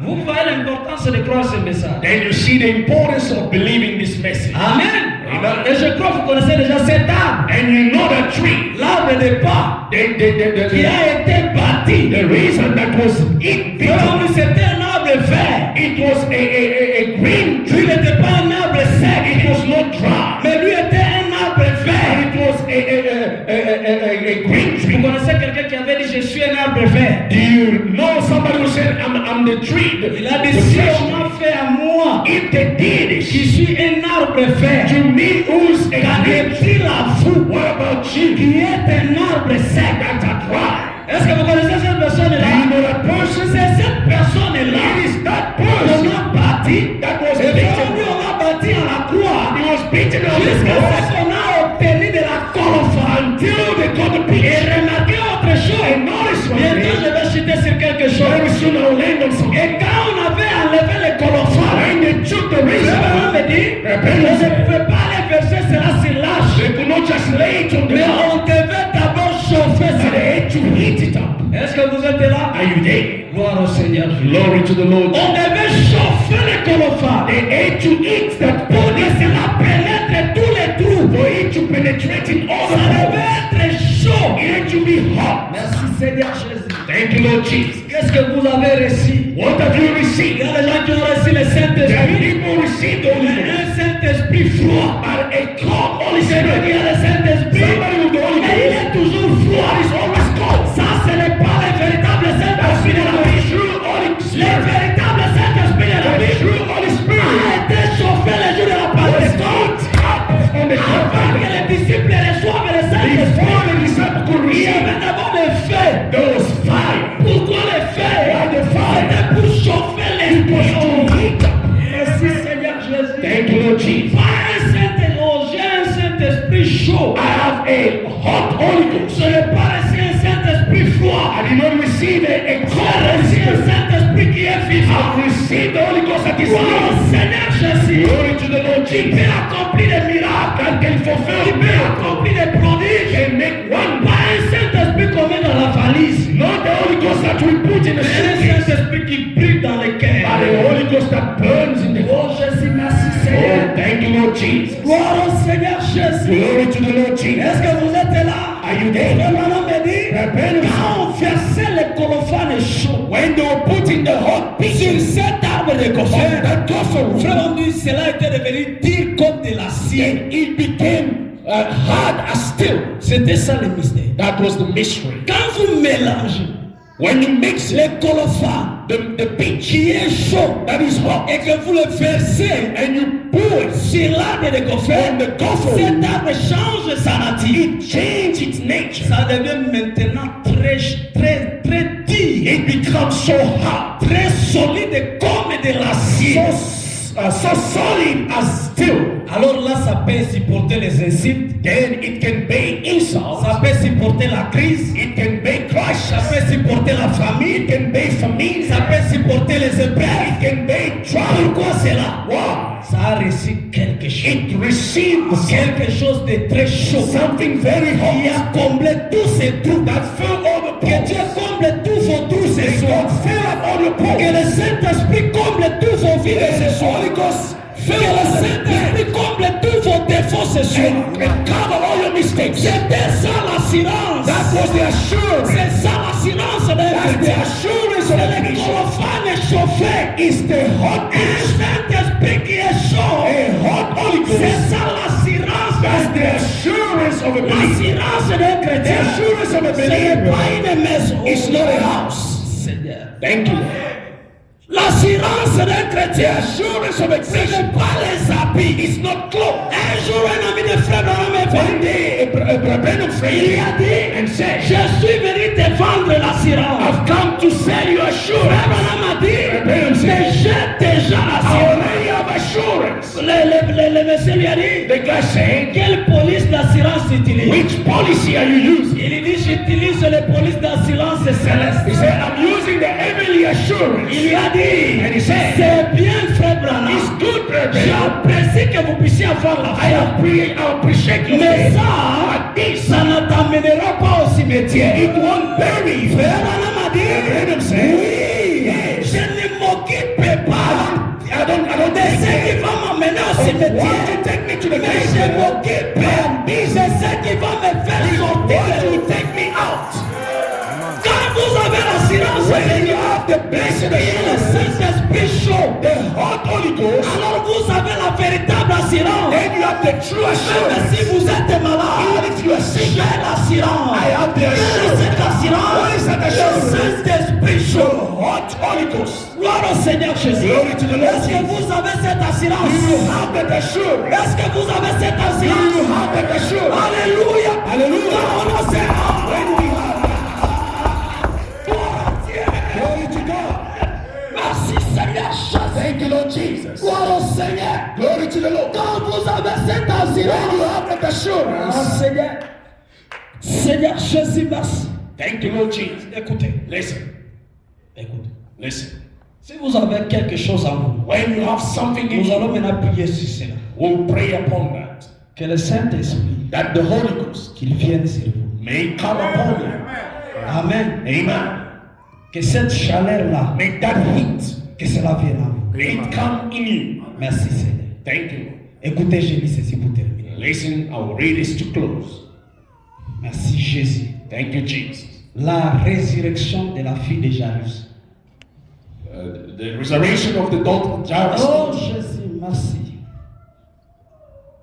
Vous voyez l'importance de croire ce message. Then you see the importance of believing this message. Amen. Amen. Et je crois que vous connaissez déjà cet arbre. And you know that tree, L'arbre de pas qui a été bâti. the reason that was it built, Vraiment, c'était un arbre vert. it was a green Lui tree. n'était pas un arbre It sec, was not dry. mais lui était un arbre And vert. it was a green Vous tree. connaissez quelqu'un qui avait dit je suis un arbre vert. Do you know somebody who said, I'm the tree? Il a dit the si fresh on tree. m'a fait à moi, If they did qui it, suis un arbre vert, to me who's a qu'en green tree? est-il à vous What about you? qui est un arbre sec? That's a dry. Est-ce que vous connaissez cette Do you personne-là? know that person? C'est cette personne-là It is that qu'on person a bâti. that was Et beaten. aujourd'hui, on a bâti à la croix. He was beaten on the Jusqu'à ce cross qu'on a obtenu de la colophane. until they got the Et peach. remarquez autre chose. And notice one Bientôt, thing. je vais chuter sur quelque chose. Very soon I'll land on something. Et quand on avait enlevé le colophane, When they took the le razor, Seigneur me dit, on ne pouvait pas les verser cela sur l'âge. they could not just lay it on the Mais ground. on devait d'abord chauffer But ça. they had to heat it up. Est-ce que vous êtes là? Are you there? Gloire au Seigneur. Glory to the Lord. On devait chauffer le colophane. They had to eat that Pour body que cela pénètre tous les trous. for it to penetrate in all Ça the devait holes. être chaud. It had to be hot. Merci Seigneur Jésus. Thank you, Lord Jesus. Qu'est-ce que vous avez reçu? What have you Il y received? a des gens qui ont reçu le The Saint-Esprit. people received the Holy Mais Ghost. un Saint-Esprit froid. But a cold Holy Celui qui Spirit. a le Saint-Esprit, Somebody with the Holy mais il Ghost. est toujours froid. Is always cold. Ça, ce n'est pas le véritable Saint-Esprit de la The vie. true Holy Le Spirit. véritable Saint-Esprit de la The vie true Holy a Spirit été chauffé le jour de la was Pentecôte. heat up on the Avant que covenant. les disciples reçoivent le Before Saint-Esprit, the disciples could il y receive, avait d'abord le feu. there was fire. Pourquoi le feu? Why the fire? C'était pour chauffer It was l'esprit. to heat up. Merci Seigneur Jésus. Thank you, Lord Jesus. Pas un Saint-Esprit, oh, j'ai un Saint-Esprit chaud. I have a hot Holy Ghost. Je n'ai pas reçu un Saint-Esprit froid. I did not receive a J'ai cold Holy reçu un Spirit. Saint-Esprit qui est vivant. I've received the Holy Ghost that is Oh living. Seigneur Jésus, Glory to the Lord qui Jesus. peut accomplir des miracles, That can fulfill qui peut miracles. accomplir des prodiges. Can make one. Pas un Saint-Esprit qu'on met dans la valise. Not the Holy Ghost that we put in the Mais un suitcase, Saint-Esprit qui brille dans les cœurs. but the Holy Ghost that burns in the Oh Jésus, merci Oh, Seigneur. thank you, Lord Jesus. Gloire au Seigneur Jésus. Glory to the Lord Jesus. Est-ce que vous êtes là? Are you there? Le maman me dit, quand on versait le colophane chaud, When they were putting the hot sur cet arbre de on gopher, that gopher root, frère, on dit, cela était devenu dur comme de l'acier. then it became hard as steel. C'était ça le mystère. That was the mystery. Quand vous mélangez When you mix le colophane the peach qui est chaud that is hot et que vous le versez and you pour it sur l'arbre de gopher, on the gopher cet root, arbre change sa nature. change its nature. Ça devient maintenant très dur. It becomes so hard, Très solide comme de l'acier. so solid as steel. Alors là, ça peut supporter les insultes, Then it can bear insults. ça peut supporter la crise, It can bear ça crush. peut supporter la famine, It can bear famine. ça peut supporter les épreuves. It can bear trial. Pourquoi cela? Wow. Ça a reçu quelque chose. It received Quelque chose de très chaud something very qui hot a comblé tous ces trous. that filled all the Que pores. Dieu comble tous vos trous ce May soir. God fill up all your Que pores. le Saint-Esprit comble tous vos vides ce The soir. Holy Ghost Que fill le all the Saint-Esprit comble tous vos défauts ce soir. and cover all your mistakes. C'était ça l'assurance. That was the assurance. C'est ça l'assurance d'un That's the chrétien. assurance C'est of the le Christian. colophane chauffé fait. is the Hot Un Ghost. Saint-Esprit qui est chaud. A hot Holy C'est Ghost. ça l'assurance. That's the assurance of a believer. L'assurance d'un The chrétien. assurance of a Ce n'est believer. pas une maison. It's not a house. Seigneur. Thank you. L'assurance d'un The chrétien. assurance of a Ce Christian n'est pas les habits. is not clothes. Un jour, un ami de frère Branham est One venu. day, a brother Il friend lui a dit, and said, je suis venu te vendre l'assurance. I've come to sell you Frère assurance. Branham a dit, Branham said, mais j'ai déjà I l'assurance. already have assurance. Le monsieur lui a dit, The guy said, quelle police d'assurance tu utilises? which policy are you using? Il dit, j'utilise les polices d'assurance He célestes. said, I'm using the heavenly assurance. Il lui a dit, And he said, c'est bien frère Branham. it's good, brother. J'apprécie que vous puissiez avoir la foi. I appreciate your Mais faith. ça, ça ne t'amènera pas au cimetière. It won't bury you. Frère Branham a dit, Branham said, oui, je ne m'occupe pas I don't de ce qui va m'amener au want cimetière. to take me to the Mais je grave. m'occupe de ce qui va me faire sortir. Want to take me out. Quand vous avez l'assurance, When you have the blessed et le assurance, Saint-Esprit chaud, the hot Holy Ghost, alors vous avez la véritable assurance. then you have the true Même assurance. si vous êtes malade, Even if you are sick, j'ai l'assurance. I have the Quelle est assurance. cette assurance? What is that Le assurance? Saint-Esprit The chaud. hot Holy Ghost. Gloire au Seigneur Jésus. Glory to the Lord Est-ce que Jesus. vous avez cette assurance? You have that assurance. Est-ce que vous avez cette You assurance? have that assurance. Alléluia. Hallelujah. Quand on sait, When we have gloire à Dieu. glory to God. Merci Seigneur Jésus. Thank you, Lord Jesus. Gloire au Seigneur. Glory to the Lord. Quand vous avez cette When you assurance, have that oh assurance, Seigneur, Seigneur Jésus, merci. thank you, Lord Jesus. Écoutez, Listen, écoutez. listen. Si vous avez quelque chose en vous, When you have something in nous you, allons maintenant prier sur cela. we'll pray upon that. Que le Saint-Esprit, That the Holy Ghost qu'il vienne sur vous. may come upon you. Amen. Amen. Que cette chaleur-là, May that heat, que cela vienne en vous. may it come in you. Merci Seigneur. Thank you. Écoutez, je lis ceci pour terminer. Listen, I will read this to close. Merci Jésus. Thank you, Jesus. La résurrection de la fille de Jairus. The resurrection of the daughter of Jairus, Oh Jésus, merci.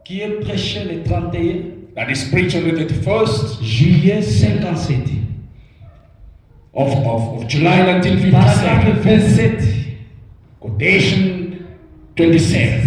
Qui est prêché le 31 that is preached on the 31st juillet 57. of July Paragraphe 1957. 27. Quotation 27.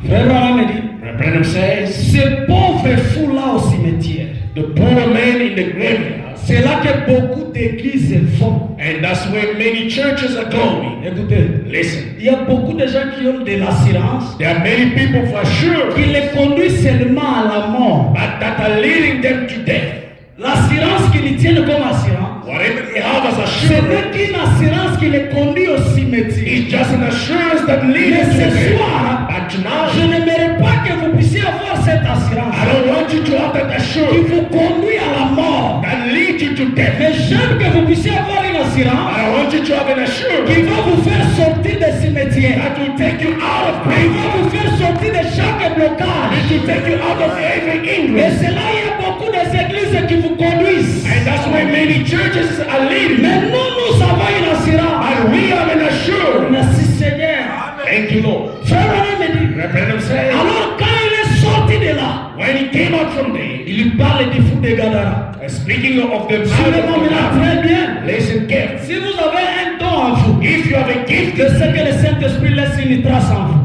Frère Branham me dit, Reverend Branham says, ce pauvre fou-là au cimetière, the poor man in the graveyard, c'est là que beaucoup d'églises vont. and that's where many churches are going. Écoutez, Listen, il y a beaucoup de gens qui ont de l'assurance, there are many people for sure, qui les conduisent seulement à la mort. but that are leading them to death. L'assurance qu'ils tiennent comme assurance, Whatever they have as ce assurance, n'est qu'une assurance qui les conduit au cimetière. it's just an assurance that leads Mais them to ce the grave. soir, But je tonight, n'aimerais pas que vous puissiez avoir cette assurance I don't want you to have that qui assurance vous conduit à la mort. that leads you to death. Mais j'aime que vous puissiez avoir une assurance I want you to have an assurance qui va vous faire sortir des cimetières. that will take you out of Il grave. va vous faire sortir de chaque blocage. It will take you out of every Et hindrance. c'est là il y a beaucoup d'églises qui vous conduisent. And that's why many churches are leading. Mais nous avons une assurance. And we have an assurance. Merci Seigneur. Thank you, Lord. Frère Branham me dit, Reverend says, alors quand il est sorti de là, when he came out from there, il lui parle du fou de Gadara. speaking of the Suivez-moi maintenant man, très bien. listen carefully. Si vous avez un don en vous, If you have a gift, je sais que le Saint-Esprit laisse une trace en vous.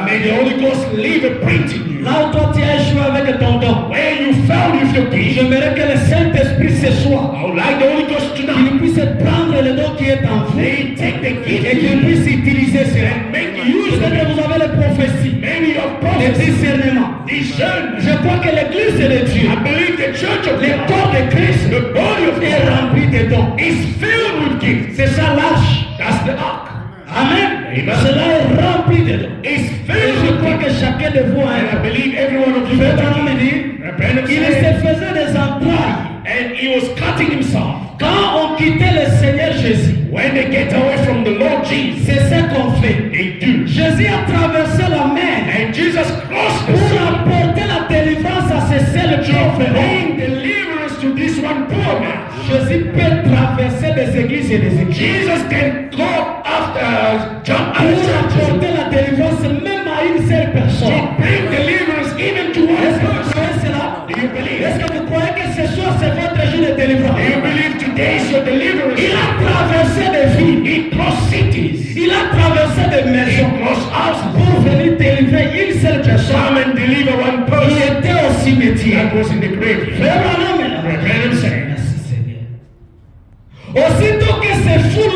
may the Holy Ghost leave a print in you. Là où toi tu as échoué avec ton don, Where you found with your gift, j'aimerais que le Saint-Esprit ce soir, I would like the Holy Ghost qu'il tonight. puisse prendre le don qui est en vous They take the gift et qu'il puisse utiliser cela. and make use of Peut-être que it. vous avez les prophéties, Many of les prophets discernements. discern. Je crois que l'église de Dieu, I believe the church of le God, corps de Christ, the body of est God, rempli de dons. is filled with gifts. C'est ça l'arche. That's the ark. Amen. Amen. Cela est rempli de dons. It's Et filled je with crois que gifts. chacun de vous a And un I don. believe every one of you Frère has a Branham me gift. dit, Reverend il said, se faisait des entrailles. and he was cutting himself. Quand on quittait le Seigneur Jésus, When they get away from the Lord Jesus, c'est ce qu'on fait. they do. Jésus a traversé la mer And Jesus crossed the pour sea apporter la délivrance à ces seuls to pauvres hommes. bring deliverance to this one poor man. Jésus peut traverser des églises et des églises. Jesus can go after a traversé des villes. He crossed cities. Il a traversé des maisons. He crossed houses. Pour venir délivrer une seule personne. Come and deliver one Il person était au cimetière. that was in the grave. Frère Branham est là. Reverend said, Merci Seigneur. Aussitôt que ce fou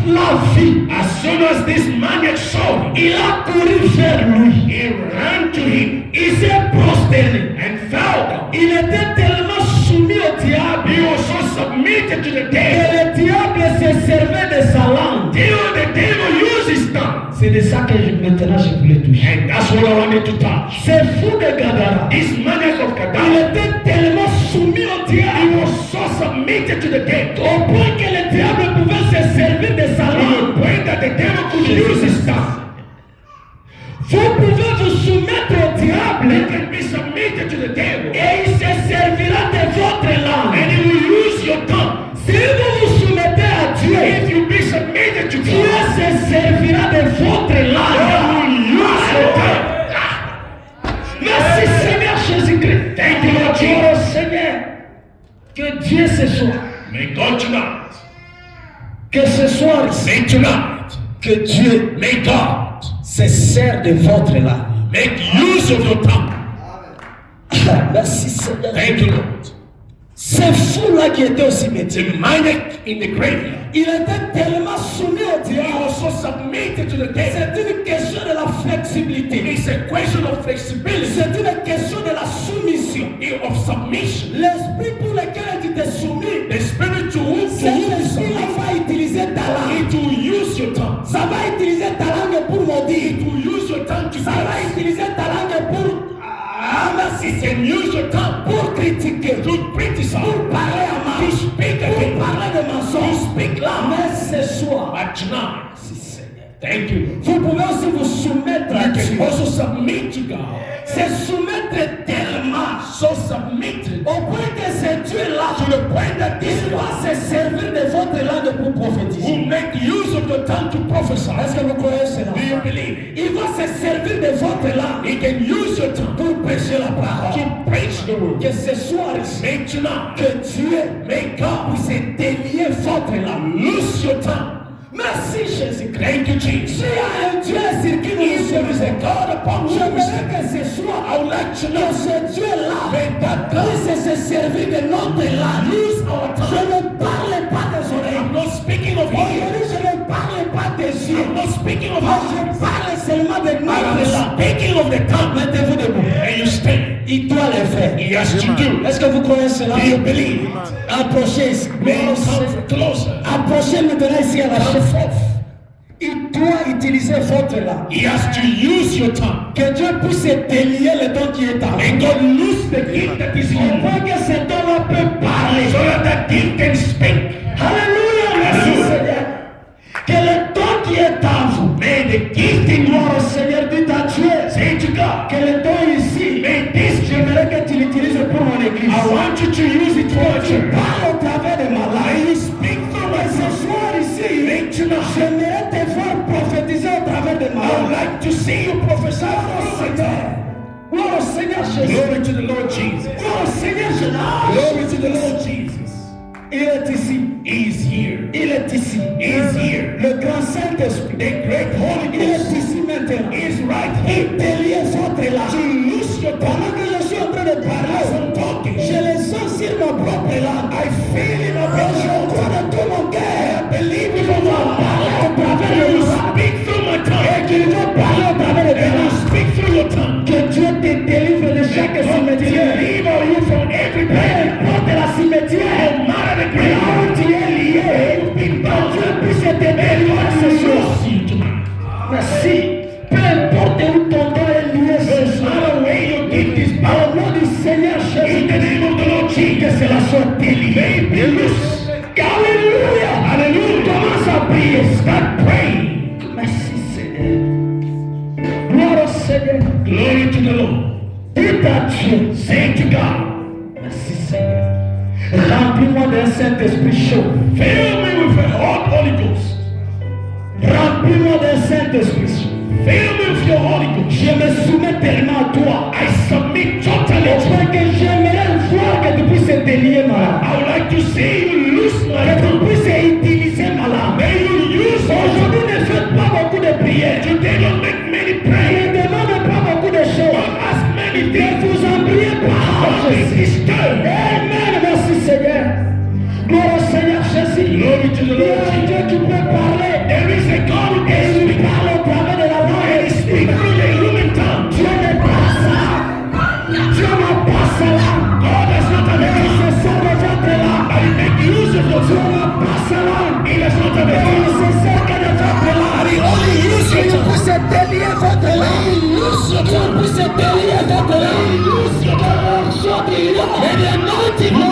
l'a vu, as soon as this maniac saw him, il a couru vers lui. he ran to him Il s'est prosterné. and fell down. Il était tellement soumis au diable He was so submitted to the que devil le diable se servait de sa langue. till the devil used his tongue. C'est de ça que maintenant je voulais toucher. And that's what I wanted to touch. Ce fou de Gadara, This maniac of il Gadara, était tellement soumis au he diable was so submitted to the devil au point que le diable pouvait se servir de sa to the langue. point that the devil could use his tongue. Vous pouvez vous soumettre au You diable can be submitted to the devil et il se servira de votre langue. and he will use your tongue. Si vous vous soumettez à Dieu, If you be submitted to Dieu God, se servira de votre God langue. will use your tongue. Merci Seigneur Jésus-Christ. Thank you, Lord Jesus. Oh Seigneur, que Dieu ce soir, May God tonight, que ce soir ici, may tonight, que Dieu may God se sert de votre langue. make use of your tongue. Merci Seigneur. Thank you, Lord. Ce fou-là qui était au cimetière, The maniac in the graveyard, il était tellement soumis au he diable. was so submitted to the devil. C'est une question de la flexibilité. It's a question of flexibility, C'est une question de la soumission. of submission. L'esprit pour lequel tu t'es soumis, The spirit to whom c'est l'esprit-là va utiliser ta langue. it will use your tongue. Ça va utiliser ta langue pour maudire. It will use your tongue to Ça va curse. utiliser ta langue pour merci, It can use your tongue pour critiquer, to criticize, pour parler à mal, to speak pour against, parler de mensonges. to speak loud. Mais ce soir, But tonight, merci Seigneur. thank you. Vous pouvez aussi vous soumettre à You Dieu. can also submit to God. C'est soumettre tellement So submitted au point que ce Dieu-là, to the point that this il va se servir de votre langue pour prophétiser. will make use of your tongue to prophesy. Est-ce que vous croyez cela? Do you believe it? Il va se servir de votre langue He can use your tongue pour prêcher la parole. to preach the word. Que ce soir ici, May tonight, que Dieu may God puisse délier votre langue. loose your tongue. Merci Jésus-Christ. Thank you, Jesus. S'il y a un Dieu sur qui nous If there is a God upon whom we j'aimerais stand, que ce soir, I would like to que know ce Dieu-là may that God puisse se servir de notre langue. use our Je tongue. ne parle pas des I'm oreilles. not speaking of ears. Aujourd'hui, je ne parle pas des yeux. I'm not speaking of Moi, eyes. je parle seulement de notre I'm langue. speaking of the tongue. Mettez-vous debout. And you stand. Il doit le faire. He has to do. Est-ce que vous croyez cela? Do you believe it? Approchez ici. May you come closer. Approchez maintenant ici à la Come chef. forth. Il doit utiliser votre langue. He has to use your tongue. Que Dieu puisse délier le don qui est en May vous. God loose the gift that is in Au you point que cet homme peut parler. so that that gift can speak. Alléluia, merci Alléluia. Seigneur. Que le don qui est en vous. May the gift in you, Gloire au Seigneur, dites à Dieu. say to God, Que le don ici. may this, J'aimerais que tu l'utilises pour mon église. I want you to use it for the Tu church. parles au travers de ma May langue. you speak through my Et ce soul. soir ici, May tonight, j'aimerais te voir prophétiser au travers de ma I would langue. like to see you prophesy through my tongue. Gloire au Seigneur Jésus. Glory to the Lord Jesus. Gloire au Seigneur Jésus. Glory to the Lord Jesus. Il est ici. He is here. Il est ici. He is here. Le grand Saint-Esprit. The great Holy Il est Ghost ici maintenant. is right Il here. délie votre langue. To loose your tongue. Pendant que je suis en train de As parler, I'm talking, je le sens sur ma propre langue. I feel in my Et je belly. crois de tout mon cœur. I believe in Je my dois heart. parler au travers de You ma langue. speak through my Et tongue. que je dois parler au travers de ta And you langue. speak through your tongue. Que Dieu te délivre de chaque God cimetière. deliver you from every Peu pain. importe la cimetière. No matter the Là où grave. tu es lié. Que Dieu puisse te délivrer ce soir. See you tonight. Merci. Peu importe où ton don est lié ce No soir. matter where you give this Au power. nom du Seigneur In Jésus. the name of the Lord Que Jesus. cela soit délivré. Be loose. Alléluia. Hallelujah. Commence à prier. Start praying. Merci Seigneur. Gloire au Seigneur. Glory to the Lord. Dites à Dieu. Say to God, Merci Seigneur. Remplis-moi d'un Saint-Esprit chaud. fill me with a hot Holy Ghost. Remplis-moi d'un Saint-Esprit chaud. Fill me with your Holy Ghost. Je me soumets tellement à toi. I submit totally Au to point you. que j'aimerais voir que tu puisses délier ma langue. I would like to see you loose my Que tu tongue. puisses utiliser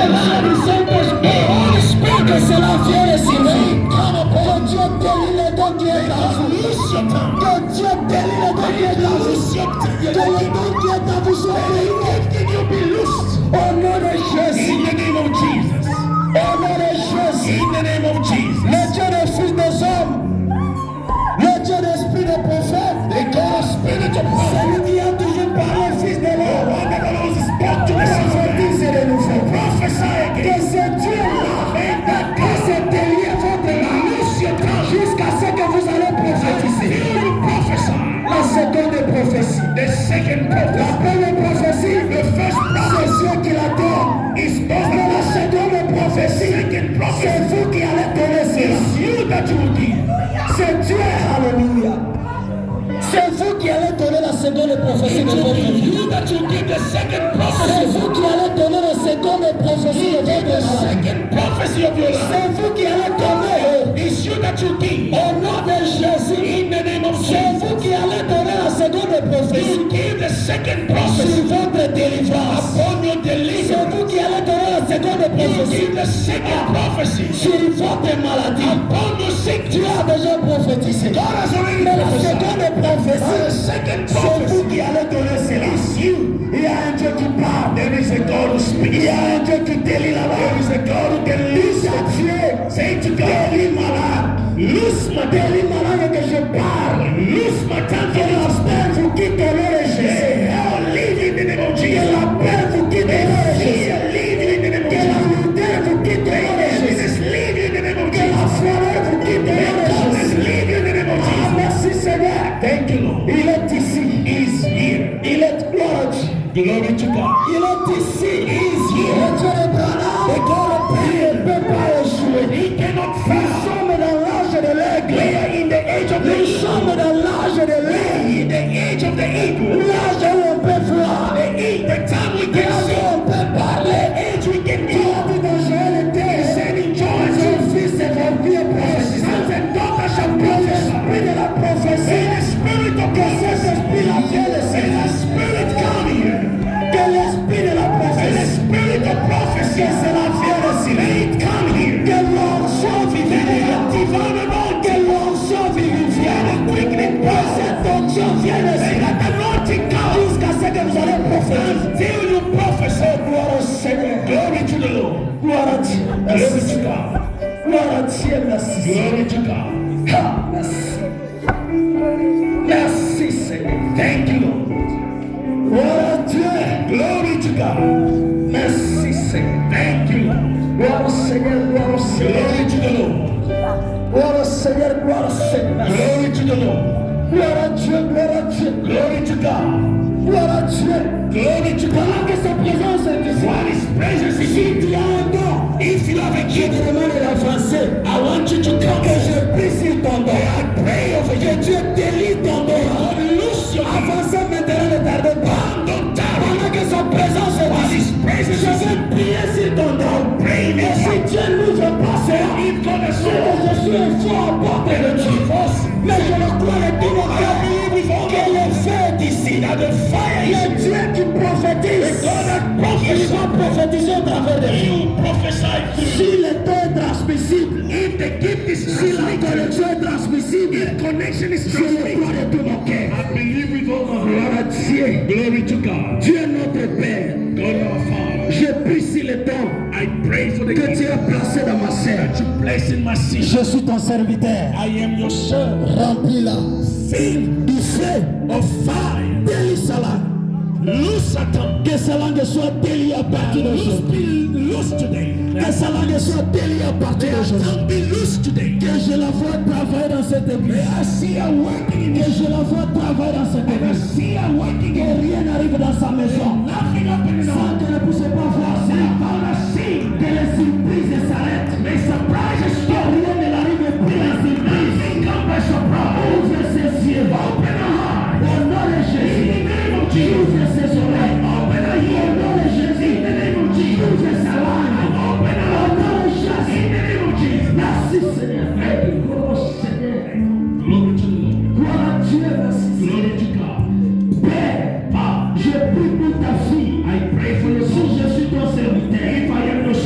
l'onction du Saint-Esprit, que cela vienne sur vous. Que Dieu délivre les dons qui est à vous. Que Dieu délivre les dons qui est à vous. Que les dons qui est à vous soient délivrés. Au nom de Jésus. In the name of Jesus. Au nom de Jésus. In the name of Jesus. Le Dieu des fils des hommes. Le Dieu d'esprit des prophètes. The God of spirit of God. Celui qui a toujours parlé aux fils de l'homme. One that always spoke to the sons of man. Prophétise de nouveau. Prophesy Que again. ce Dieu-là, que ce délié votre âme jusqu'à ce que vous allez prophétiser. You prophesy. La seconde prophétie. The second La prophecy. première prophétie, The first c'est prophecy Dieu qui la donne. is Mais God. la seconde prophétie, Second c'est prophecy vous qui allez donner cela. is you that you will give. C'est Dieu, alléluia. C'est vous qui allez donner la seconde prophétie It de will votre be vie. you that you give the second C'est prophecy. vous qui allez donner la seconde prophétie de Give the votre vie. second prophecy of your life. C'est vous qui allez donner It's you that you give. au nom de Jésus. In the name of C'est Jesus. vous qui allez donner la seconde prophétie You give the second sur prophecy votre délivrance. upon your C'est deliverance. vous qui allez donner la seconde You prophétie give the second prophecy sur votre maladie. upon your Tu sickness. as déjà prophétisé. God has already Mais la prophesied. seconde The prophétie, second c'est vous prophecy qui allez donner cela. is you. Il y a un Dieu qui parle. There is a God who Il speaks. y a un Dieu qui délivre là-bas. There is a God who can loose Dieu, it. Say to God, délivre malade. loose my Délivre malade et que je parle. loose my tongue Que from la your paix vous quitte au nom de Jésus. Hell, leave in the name of Que Jesus. la paix vous quitte au nom de Jésus. Fear, leave in the name of Que la Jesus. vérité vous quitte au nom de Jésus. Business, leave in the name of Que la Jesus. forêt vous quitte au nom de Darkness, Jésus. leave in the name of Ah, Jesus. merci Seigneur. Thank you, Lord. Il est ici. He's here. Il est gloire à Dieu. Glory to God. Il est ici. Le Dieu de Branham. Le Dieu de Paris ne peut pas échouer. He cannot Nous fail. sommes dans l'âge de l'aigle. We are in the age of the Nous eagle. sommes dans l'âge de l'aigle. In the age of the eagle. L'âge où on peut voir. The time we can L'âge see. où on peut parler. The age we can Tu as dit dans Joël He said in Joel, ton fils et ton fille prophétiser. sons and daughters shall Que prophesy. l'esprit de la prophétie. And the spirit of Que cet prophecy. esprit la vienne de And the Seigneur. spirit come here. Que l'esprit de la And the prophétie. spirit of prophecy. Que cela vienne de Let Seigneur. it come here. Que l'onction vivifiante. Divine anointing. Que l'onction vivifiante. Quickening Que power. cette onction vienne de And Seigneur. let the anointing come. Jusqu'à ce que vous allez prophétiser. Until you prophesy. Gloire au Seigneur. Glory to the Lord. Gloire à Dieu. Glory Merci. to God. Gloire à Dieu. Merci. Glory to God. Ah, merci. Merci Seigneur. Thank you, Lord. Gloire à Dieu. Glory to God. Merci Seigneur. Thank you, Lord. Gloire au Seigneur. Gloire au Seigneur. Glory to the Lord. Gloire au Seigneur. Gloire au Seigneur. Merci. Glory to the Lord. Gloire à Dieu. Gloire à Dieu. Glory to God. Gloire à Dieu. Glory to God. Pendant que sa présence est ici. While His presence is Si here, tu as un don, if you have a je te gift, demande de l'avancer. I want you to come. Que je prie sur ton don. I pray over Que you. Dieu délivre ton don. God, loose your hand. Avancez maintenant, ne tardez pas. Don't tarry. Pendant que sa présence est While His ici. presence Je is vais here, prier sur ton don. pray in Et your si heart. Dieu n'ouvre pas cela, If God has c'est que said, je suis un faux apôtre de Dieu. Mais je le crois de tout mon cœur que le feu est ici. that the fire is Le Dieu qui prophétise, God that il prophesies. va prophétiser au travers de He nous. will prophesy through Si le don est transmissible, If the gift is si la transmitted, connexion est transmissible, if connection is je le crois transmitted, de tout mon cœur. I believe with all my Gloire heart. à Dieu. Glory to God. Dieu notre Père, God our Father. je prie sur le don I pray for the que gift tu as placé dans ma chair. that you place in my seat. Je suis ton serviteur. I am your servant. Remplis-la Filled du feu, of fire. délie-la. Loose Satan. Que sa langue soit déliée à partir Loose d'aujourd'hui. be loose today. Que sa langue soit déliée à partir d'aujourd'hui. Don't be loose today. Que je la vois travailler dans cette église. I see her working in Que this. je la vois travailler dans cette I église. see her working Que in rien n'arrive dans sa maison. nothing happening Sans now. que ne puisse pas voir ça. Que les surprises s'arrêtent. May surprises Que stop. rien ne l'arrive plus la surprise. Nothing come by surprise. Ouvre ses yeux. Open her heart. Au nom de Jésus. In the name of Jesus. Ouvre ses oreilles. Open her Au ear. nom de Jésus. In the name of Jesus. Ouvre sa langue. Open her Au heart. nom de Jésus. In the name of Jesus. Merci Seigneur. Gloire au Seigneur. Glory to the Lord. Gloire à Dieu. Merci. Glory to God. Père, je prie pour ta fille. I pray for your Si soul. je suis ton serviteur, If I am your que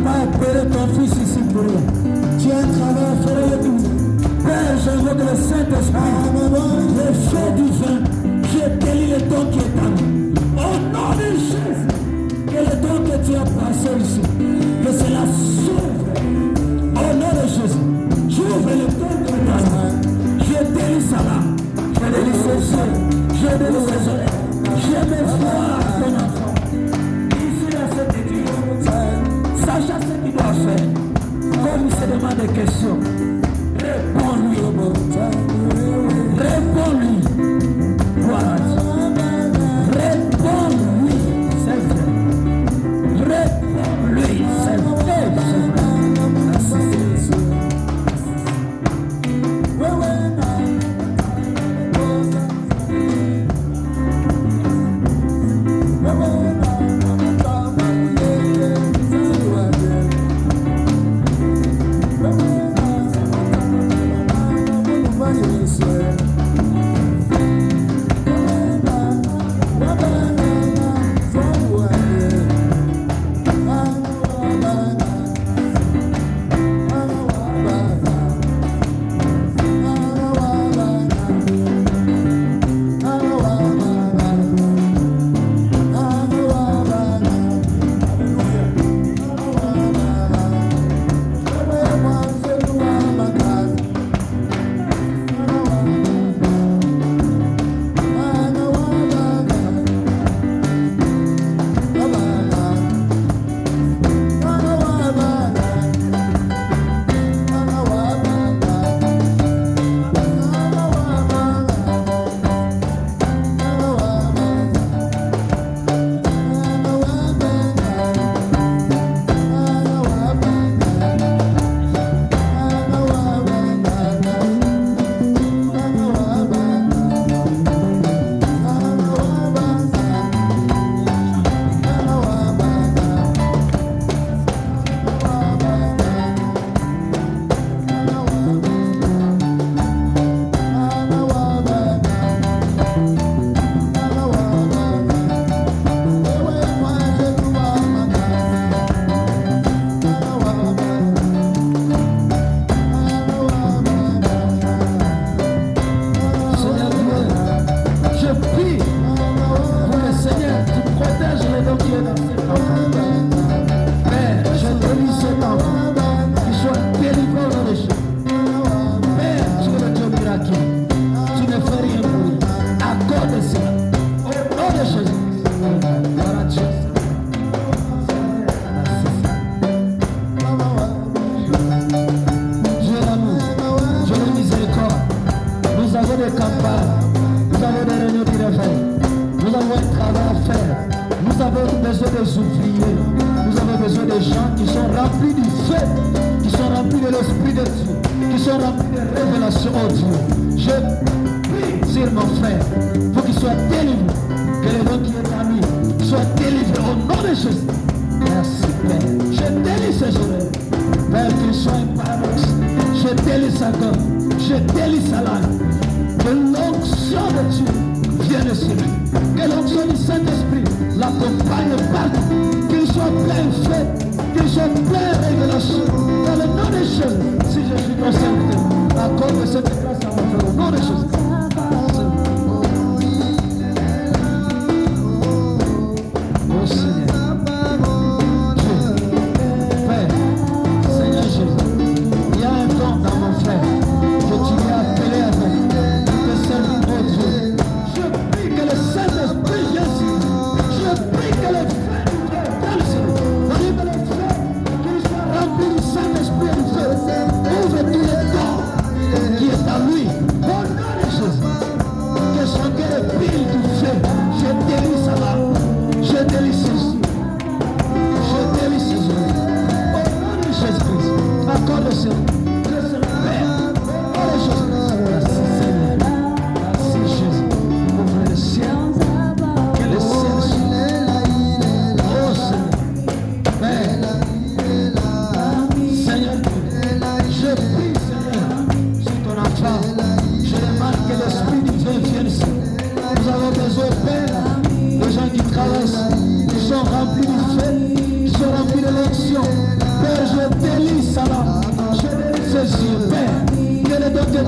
pas opéré ton fils ici pour rien. Tu as un travail à faire avec lui. Père, j'invoque le Saint-Esprit, le feu divin. Je délie le don qui est à nous. Au nom de Jésus, que le don que tu as passé ici, que cela s'ouvre. Au nom de Jésus, j'ouvre le don qui est à nous. Je délie ça là. Je délie ses yeux. Je délie ses oreilles. Je me vois ton enfant. Ici à cette église, sachant ce qu'il doit faire. Comme il se demande des questions, réponds-lui. Réponds-lui. Voilà. Réponds-lui. C'est vrai. Réponds-lui. C'est vrai. Ouvre tous les dents qui est à lui. Au nom de Jésus.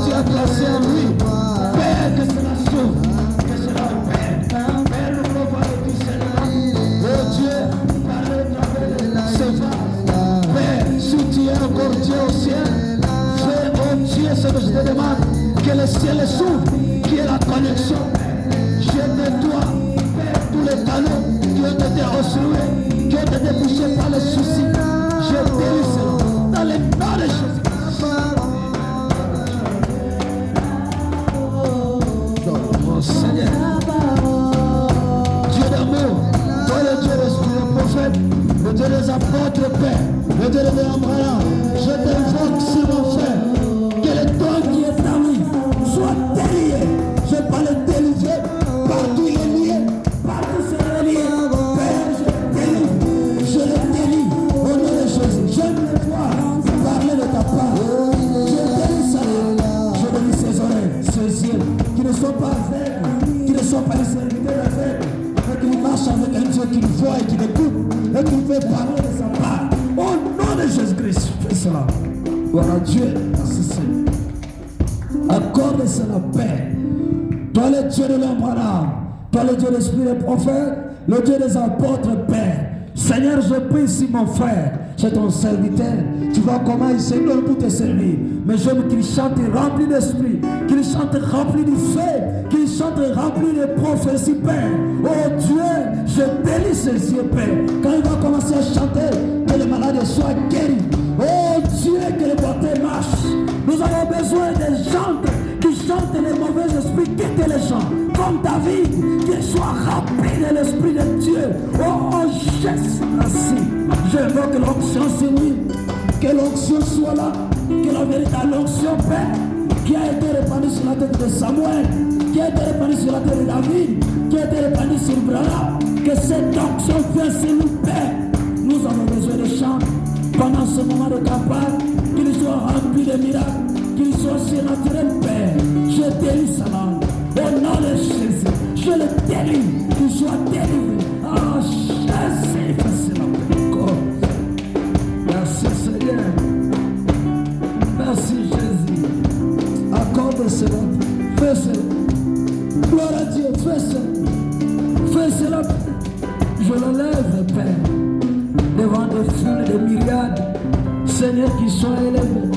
tu as placé en lui. Père, que cela sauve, que cela opère. Père, nous prouvons le Seigneur. Oh Dieu, par le travers de ce vase. Père, si tu es encore Dieu au ciel, fais, oh Dieu, ce que je te demande, que le ciel s'ouvre, qu'il y ait la connexion. Je nettoie, Père, tous les canaux qui ont été obstrués, qui ont été bouchés par les soucis. Je délie cela dans les noms de Jésus. Oh Seigneur, Dieu d'amour, toi le Dieu l'esprit des prophètes, le Dieu des apôtres, Père, le Dieu des Abraham, je t'invoque sur mon frère, que le don qui est en lui soit délié. Je parle délié, partout il est lié, partout c'est lié. Père, je le délie au nom de Jésus. Je me vois parler de ta part. Je délie ça, je délie ses oreilles, ses yeux, qui ne sont pas aveugles, qui ne sont pas les serviteurs aveugles, mais qui marchent avec un Dieu qui voit et qui écoute et qui veut parler de sa part. Au nom de Jésus-Christ, fais cela. Gloire à Dieu, merci Seigneur. Accorde cela, Père. Toi le Dieu de l'Abraham, toi le Dieu de l'Esprit des prophètes, le Dieu des apôtres, Père. Seigneur, je prie ici mon frère, c'est ton serviteur. Tu vois comment il s'est donné pour te servir. Mais je veux qu'il chante rempli d'esprit, qu'il chante rempli du feu, qu'il chante rempli de prophéties, Père. Oh Dieu, je délie ses yeux, Père. Quand il va commencer à chanter, que les malades soient guéris. Oh Dieu, que les portés marchent. Nous avons besoin des gens qui chantent les mauvais esprits, quitter les gens. Comme David, qu'il soit rempli de l'esprit de Dieu. Oh Jésus, merci. Je veux que l'onction sur lui, que l'onction soit là, que la véritable onction, Père, qui a été répandue sur la tête de Samuel, qui a été répandue sur la tête de David, qui a été répandue sur Branham, que cette onction vienne sur nous, Père. Nous avons besoin de chants pendant ce moment de campagne, qu'ils soient remplis de miracles, qu'ils soient surnaturels, Père. Je délie sa langue. Au nom de Jésus, je le délie, qu'il soit délivré. Oh Jésus, facile encore. Merci Seigneur. Merci Jésus. Accorde cela. Fais cela. Gloire à Dieu, fais cela. Fais cela. Je le lève, Père, devant des foules de myriades. Seigneur, qui soit élevé.